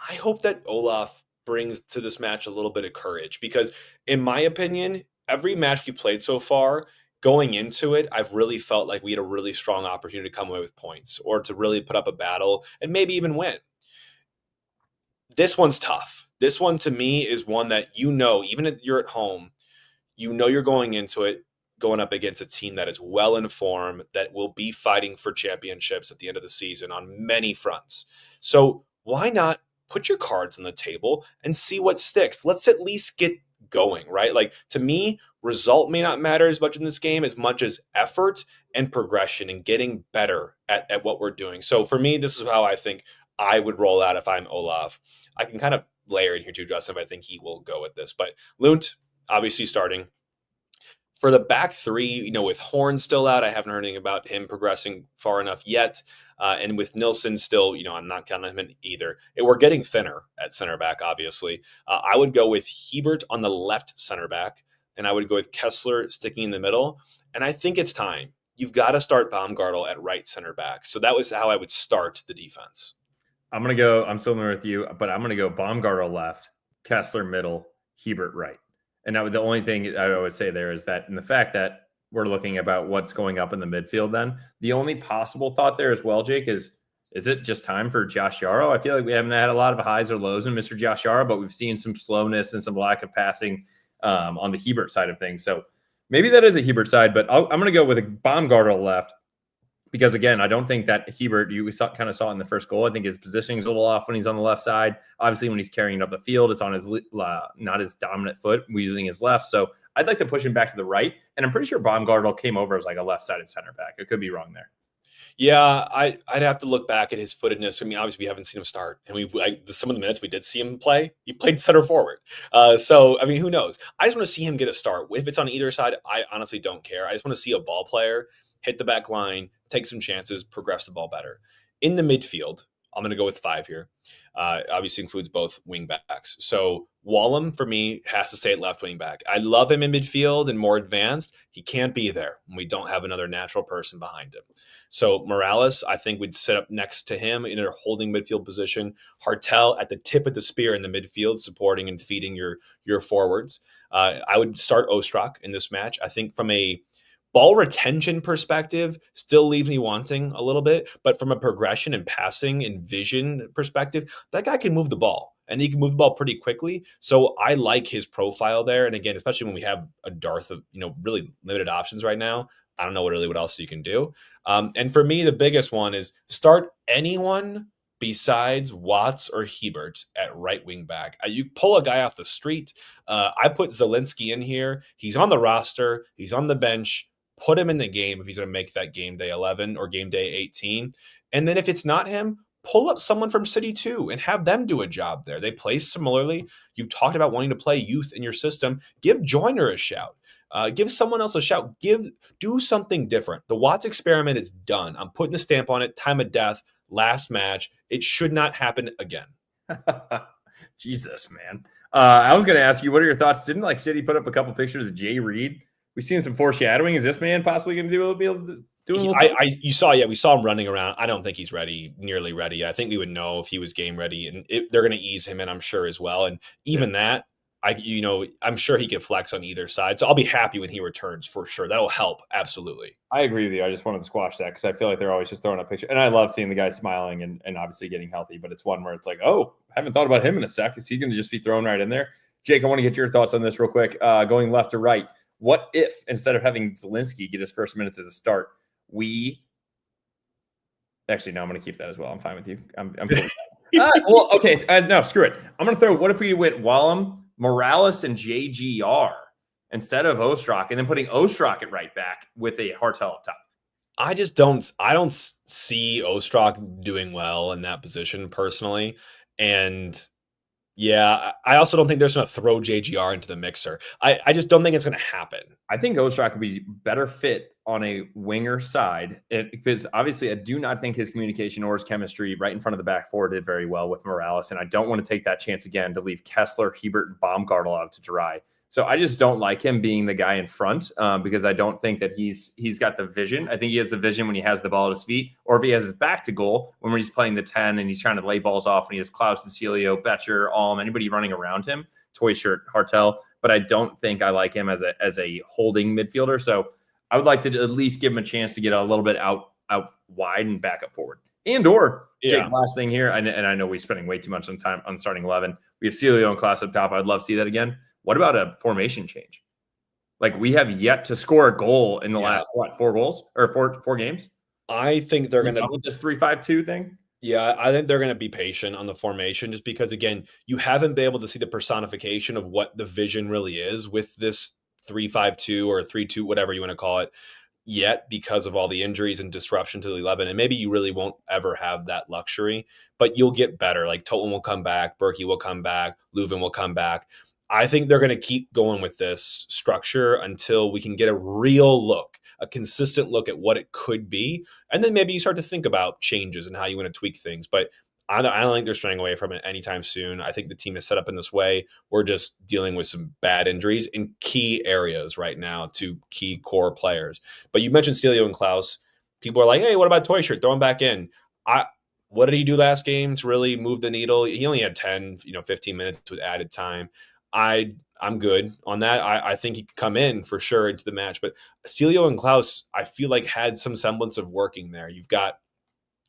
I hope that Olaf brings to this match a little bit of courage because, in my opinion, every match we played so far, going into it, I've really felt like we had a really strong opportunity to come away with points or to really put up a battle and maybe even win. This one's tough. This one to me is one that even if you're at home, you're going into it, going up against a team that is well informed, that will be fighting for championships at the end of the season on many fronts. So why not put your cards on the table and see what sticks? Let's at least get going, right? Like, to me, result may not matter as much in this game as much as effort and progression and getting better at what we're doing. So for me, this is how I think I would roll out if I'm Olaf. I can kind of layer in here too, Justin, if I think he will go with this. But Lund, obviously starting. For the back three, with Horn still out, I haven't heard anything about him progressing far enough yet. And with Nilsson still, I'm not counting him in either. We're getting thinner at center back, obviously. I would go with Hebert on the left center back, and I would go with Kessler sticking in the middle. And I think it's time. You've got to start Baumgartel at right center back. So that was how I would start the defense.
I'm similar with you, but I'm going to go Baumgartel left, Kessler middle, Hebert right. And the only thing I would say there is that in the fact that we're looking about what's going up in the midfield, then the only possible thought there as well, Jake, is it just time for Josh Yarrow? I feel like we haven't had a lot of highs or lows in Mr. Josh Yarrow, but we've seen some slowness and some lack of passing on the Hebert side of things. So maybe that is a Hebert side, but I'm going to go with a Baumgartel left. Because, again, I don't think that Hebert, kind of saw it in the first goal. I think his positioning is a little off when he's on the left side. Obviously, when he's carrying it up the field, it's on his not his dominant foot. We're using his left. So I'd like to push him back to the right. And I'm pretty sure Baumgartel came over as like a left-sided center back. I could be wrong there.
Yeah, I'd have to look back at his footedness. I mean, obviously, we haven't seen him start. And some of the minutes we did see him play, he played center forward. So, I mean, who knows? I just want to see him get a start. If it's on either side, I honestly don't care. I just want to see a ball player hit the back line, take some chances, progress the ball better. In the midfield, I'm going to go with 5 here. Obviously includes both wing backs. So Wallum, for me, has to stay at left wing back. I love him in midfield and more advanced. He can't be there when we don't have another natural person behind him. So Morales, I think we'd set up next to him in a holding midfield position. Hartel at the tip of the spear in the midfield, supporting and feeding your forwards. I would start Ostrak in this match. I think from a ball retention perspective, still leaves me wanting a little bit, but from a progression and passing and vision perspective, that guy can move the ball and he can move the ball pretty quickly. So I like his profile there. And again, especially when we have a dearth of, really limited options right now, I don't know what else you can do. And for me, the biggest one is start anyone besides Watts or Hebert at right wing back. You pull a guy off the street. I put Zielinski in here. He's on the roster. He's on the bench. Put him in the game if he's going to make that game day 11 or game day 18. And then if it's not him, pull up someone from City 2 and have them do a job there. They play similarly. You've talked about wanting to play youth in your system. Give Joyner a shout. Give someone else a shout. Do something different. The Watts experiment is done. I'm putting a stamp on it. Time of death. Last match. It should not happen again.
Jesus, man. I was going to ask you, what are your thoughts? Didn't City put up a couple pictures of Jay Reid? We've seen some foreshadowing. Is this man possibly going to be able to do it?
We saw him running around. I don't think he's nearly ready. I think we would know if he was game ready, and they're going to ease him in, I'm sure, as well. And even that, I'm sure he could flex on either side. So I'll be happy when he returns for sure. That'll help. Absolutely.
I agree with you. I just wanted to squash that because I feel like they're always just throwing a picture. And I love seeing the guy smiling and obviously getting healthy, but it's one where it's like, oh, I haven't thought about him in a sec. Is he going to just be thrown right in there? Jake, I want to get your thoughts on this real quick. Going left to right. What if, instead of having Zielinski get his first minutes as a start, actually, no, I'm going to keep that as well. I'm fine with you. I'm cool. Okay. No, screw it. I'm going to what if we went Wallum, Morales, and JGR instead of Ostrak, and then putting Ostrak at right back with a Hartel up top?
I don't see Ostrak doing well in that position personally. And yeah, I also don't think there's going to throw JGR into the mixer. I just don't think it's going to happen.
I think Ostrak would be better fit on a winger side because obviously I do not think his communication or his chemistry right in front of the back four did very well with Morales. And I don't want to take that chance again to leave Kessler, Hebert, and Baumgartel out to dry. So I just don't like him being the guy in front because I don't think that he's got the vision. I think he has the vision when he has the ball at his feet, or if he has his back to goal when he's playing the 10 and he's trying to lay balls off and he has Klaus, Cecilio, Betcher, Alm, anybody running around him, Toy Shirt, Hartel. But I don't think I like him as a holding midfielder. So I would like to at least give him a chance to get a little bit out wide and back up forward. Jake, last thing here, and I know we're spending way too much time on starting 11. We have Celio and Klaus up top. I'd love to see that again. What about a formation change? Like, we have yet to score a goal in the last, 4 goals or four games?
I think they're going to
– this 3-5-2 thing?
Yeah, I think they're going to be patient on the formation just because, again, you haven't been able to see the personification of what the vision really is with this 3-5-2 or 3-2, whatever you want to call it, yet because of all the injuries and disruption to the 11. And maybe you really won't ever have that luxury, but you'll get better. Like, Toten will come back, Berkey will come back, Leuven will come back. I think they're going to keep going with this structure until we can get a real look, a consistent look at what it could be. And then maybe you start to think about changes and how you want to tweak things. But I don't think they're straying away from it anytime soon. I think the team is set up in this way. We're just dealing with some bad injuries in key areas right now to key core players. But you mentioned Celio and Klaus. People are like, hey, what about Toy Shirt? Throw him back in. What did he do last game to really move the needle? He only had 10, 15 minutes with added time. I'm good on that. I think he could come in for sure into the match. But Celio and Klaus, I feel like had some semblance of working there. You've got,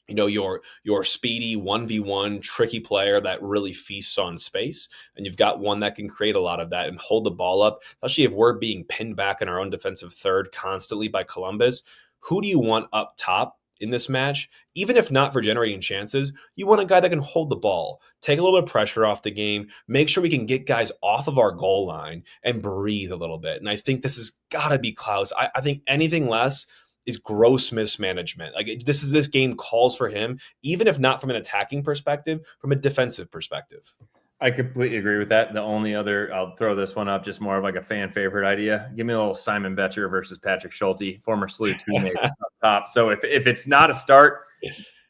your speedy 1v1 tricky player that really feasts on space. And you've got one that can create a lot of that and hold the ball up, especially if we're being pinned back in our own defensive third constantly by Columbus. Who do you want up top in this match? Even if not for generating chances, you want a guy that can hold the ball, take a little bit of pressure off the game, make sure we can get guys off of our goal line and breathe a little bit. And I think this has got to be Klaus. I think anything less is gross mismanagement. Like, this game calls for him, even if not from an attacking perspective, from a defensive perspective.
I completely agree with that. The only other, I'll throw this one up, just more of like a fan favorite idea. Give me a little Simon Betcher versus Patrick Schulte, former SLU teammate up top. So if it's not a start,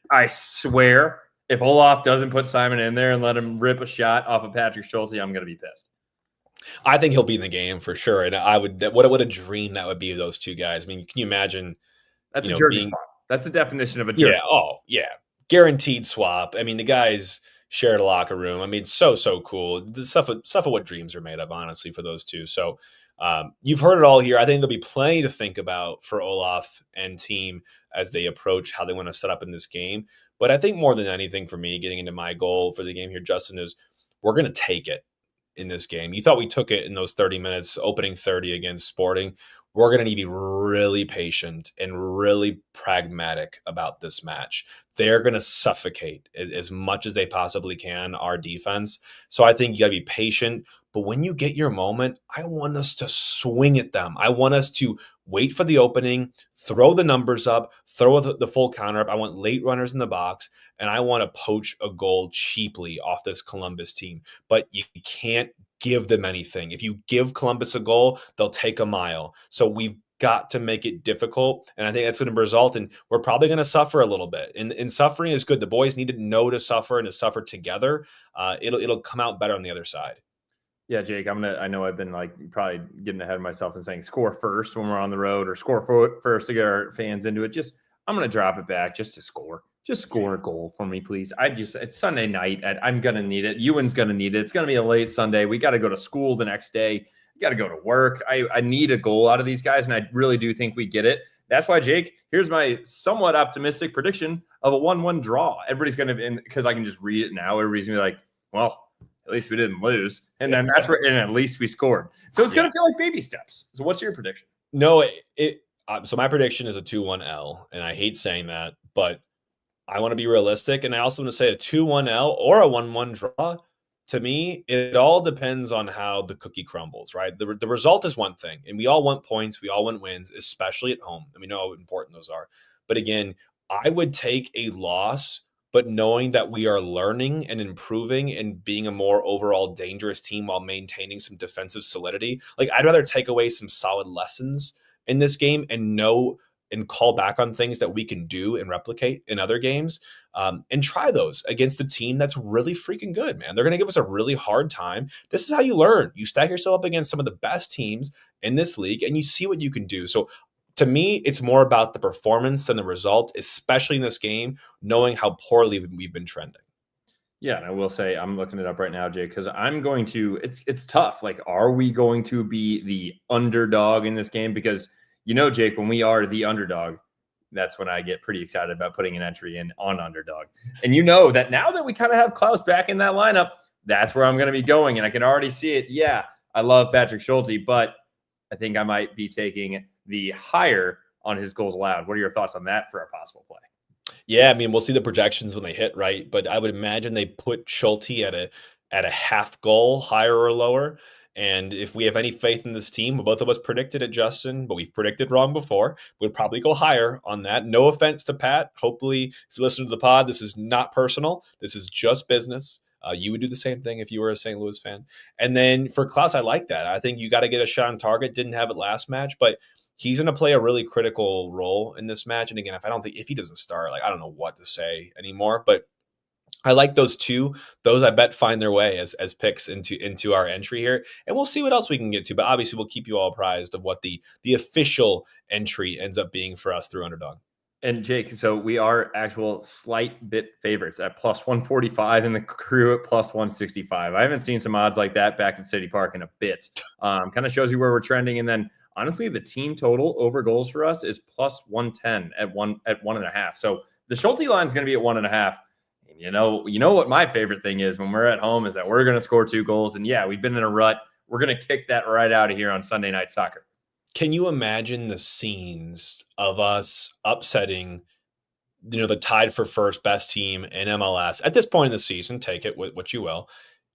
I swear, if Olaf doesn't put Simon in there and let him rip a shot off of Patrick Schulte, I'm going to be pissed.
I think he'll be in the game for sure. And what a dream that would be of those two guys. I mean, can you imagine?
That's a jersey swap. That's the definition of a jersey.
Yeah. Oh, yeah. Guaranteed swap. I mean, the guys shared a locker room. I mean, so cool. The stuff of what dreams are made of, honestly, for those two. So you've heard it all here. I think there'll be plenty to think about for Olaf and team as they approach how they want to set up in this game. But I think more than anything for me, getting into my goal for the game here, Justin, is we're going to take it in this game. You thought we took it in those 30 minutes, opening 30 against Sporting. We're going to need to be really patient and really pragmatic about this match. They're going to suffocate as much as they possibly can our defense. So I think you got to be patient. But when you get your moment, I want us to swing at them. I want us to wait for the opening, throw the numbers up, throw the full counter up. I want late runners in the box, and I want to poach a goal cheaply off this Columbus team. But you can't give them anything. If you give Columbus a goal, they'll take a mile. So we've got to make it difficult, and I think that's going to result in we're probably going to suffer a little bit. And suffering is good. The boys need to know to suffer and to suffer together. It'll come out better on the other side.
Yeah, Jake, I know I've been probably getting ahead of myself and saying score first when we're on the road or score first to get our fans into it. I'm going to drop it back just to score. Just score a goal for me, please. It's Sunday night. I'm going to need it. Ewan's going to need it. It's going to be a late Sunday. We got to go to school the next day. You got to go to work. I need a goal out of these guys, and I really do think we get it. That's why, Jake, here's my somewhat optimistic prediction of a 1-1 draw. Everybody's going to, because I can just read it now, everybody's going to be like, well, at least we didn't lose. And then and at least we scored. So it's going to feel like baby steps. So what's your prediction?
No, so my prediction is a 2-1 L, and I hate saying that, but I want to be realistic. And I also want to say a 2-1 L or a 1-1 draw. To me, it all depends on how the cookie crumbles, right? The result is one thing, and we all want points. We all want wins, especially at home. And we know how important those are. But again, I would take a loss but knowing that we are learning and improving and being a more overall dangerous team while maintaining some defensive solidity. Like, I'd rather take away some solid lessons in this game and know and call back on things that we can do and replicate in other games, and try those against a team that's really freaking good, man. They're going to give us a really hard time. This is how you learn. You stack yourself up against some of the best teams in this league and you see what you can do. So to me, it's more about the performance than the result, especially in this game, knowing how poorly we've been trending.
Yeah, and I will say I'm looking it up right now, Jake, because I'm going to. It's tough. Like, are we going to be the underdog in this game? Because Jake, when we are the underdog, that's when I get pretty excited about putting an entry in on underdog. And that now that we kind of have Klaus back in that lineup, that's where I'm going to be going, and I can already see it. Yeah, I love Patrick Schulte, but I think I might be taking the higher on his goals allowed. What are your thoughts on that for a possible play?
Yeah, I mean, we'll see the projections when they hit, right? But I would imagine they put Schulte at a half goal, higher or lower. And if we have any faith in this team, both of us predicted it, Justin, but we've predicted wrong before. We'd probably go higher on that. No offense to Pat. Hopefully, if you listen to the pod, this is not personal. This is just business. You would do the same thing if you were a St. Louis fan. And then for Klaus, I like that. I think you got to get a shot on target. Didn't have it last match, but he's going to play a really critical role in this match. And again, if he doesn't start, like, I don't know what to say anymore, but I like those two. Those I bet find their way as picks into our entry here, and we'll see what else we can get to. But obviously, we'll keep you all apprised of what the official entry ends up being for us through Underdog.
And Jake, so we are actual slight bit favorites at plus 145 and the crew at plus 165. I haven't seen some odds like that back in City Park in a bit. Kind of shows you where we're trending. And then honestly, the team total over goals for us is plus 110 at 1.5. So the Schulte line is going to be at 1.5. And you know what my favorite thing is when we're at home is that we're going to score 2 goals. And yeah, we've been in a rut. We're going to kick that right out of here on Sunday Night Soccer.
Can you imagine the scenes of us upsetting, the tied for first best team in MLS at this point in the season? Take it with what you will,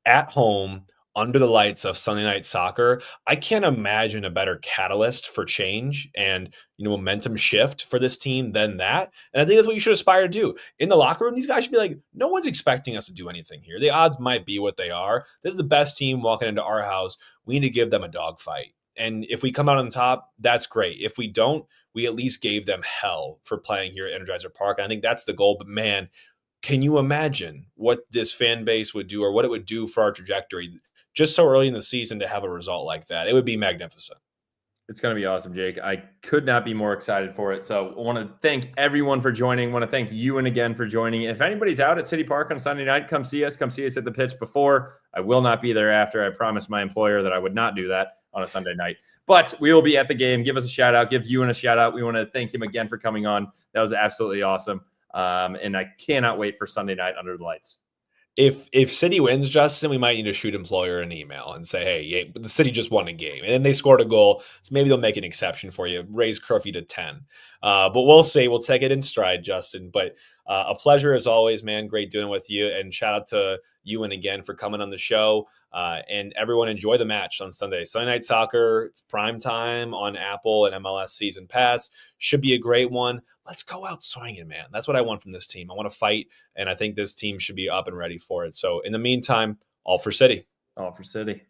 at home under the lights of Sunday Night Soccer. I can't imagine a better catalyst for change and momentum shift for this team than that. And I think that's what you should aspire to do. In the locker room, these guys should be like, no one's expecting us to do anything here. The odds might be what they are. This is the best team walking into our house. We need to give them a dogfight. And if we come out on top, that's great. If we don't, we at least gave them hell for playing here at Energizer Park. And I think that's the goal. But man, can you imagine what this fan base would do or what it would do for our trajectory just so early in the season to have a result like that? It would be magnificent.
It's going to be awesome, Jake. I could not be more excited for it. So I want to thank everyone for joining. I want to thank you and again for joining. If anybody's out at City Park on Sunday night, come see us. Come see us at the pitch before. I will not be there after. I promised my employer that I would not do that on a Sunday night. But we will be at the game. Give us a shout out. Give Ewan a shout out. We want to thank him again for coming on. That was absolutely awesome. And I cannot wait for Sunday night under the lights.
If City wins, Justin, we might need to shoot employer an email and say, hey, yeah, but the City just won a game. And then they scored a goal. So maybe they'll make an exception for you, raise curfew to 10. But we'll see. We'll take it in stride, Justin. But a pleasure as always, man. Great doing it with you. And shout out to Ewan again for coming on the show. And everyone enjoy the match on Sunday. Sunday Night Soccer, it's prime time on Apple and MLS Season Pass. Should be a great one. Let's go out swinging, man. That's what I want from this team. I want to fight, and I think this team should be up and ready for it. So in the meantime, all for City.
All for City.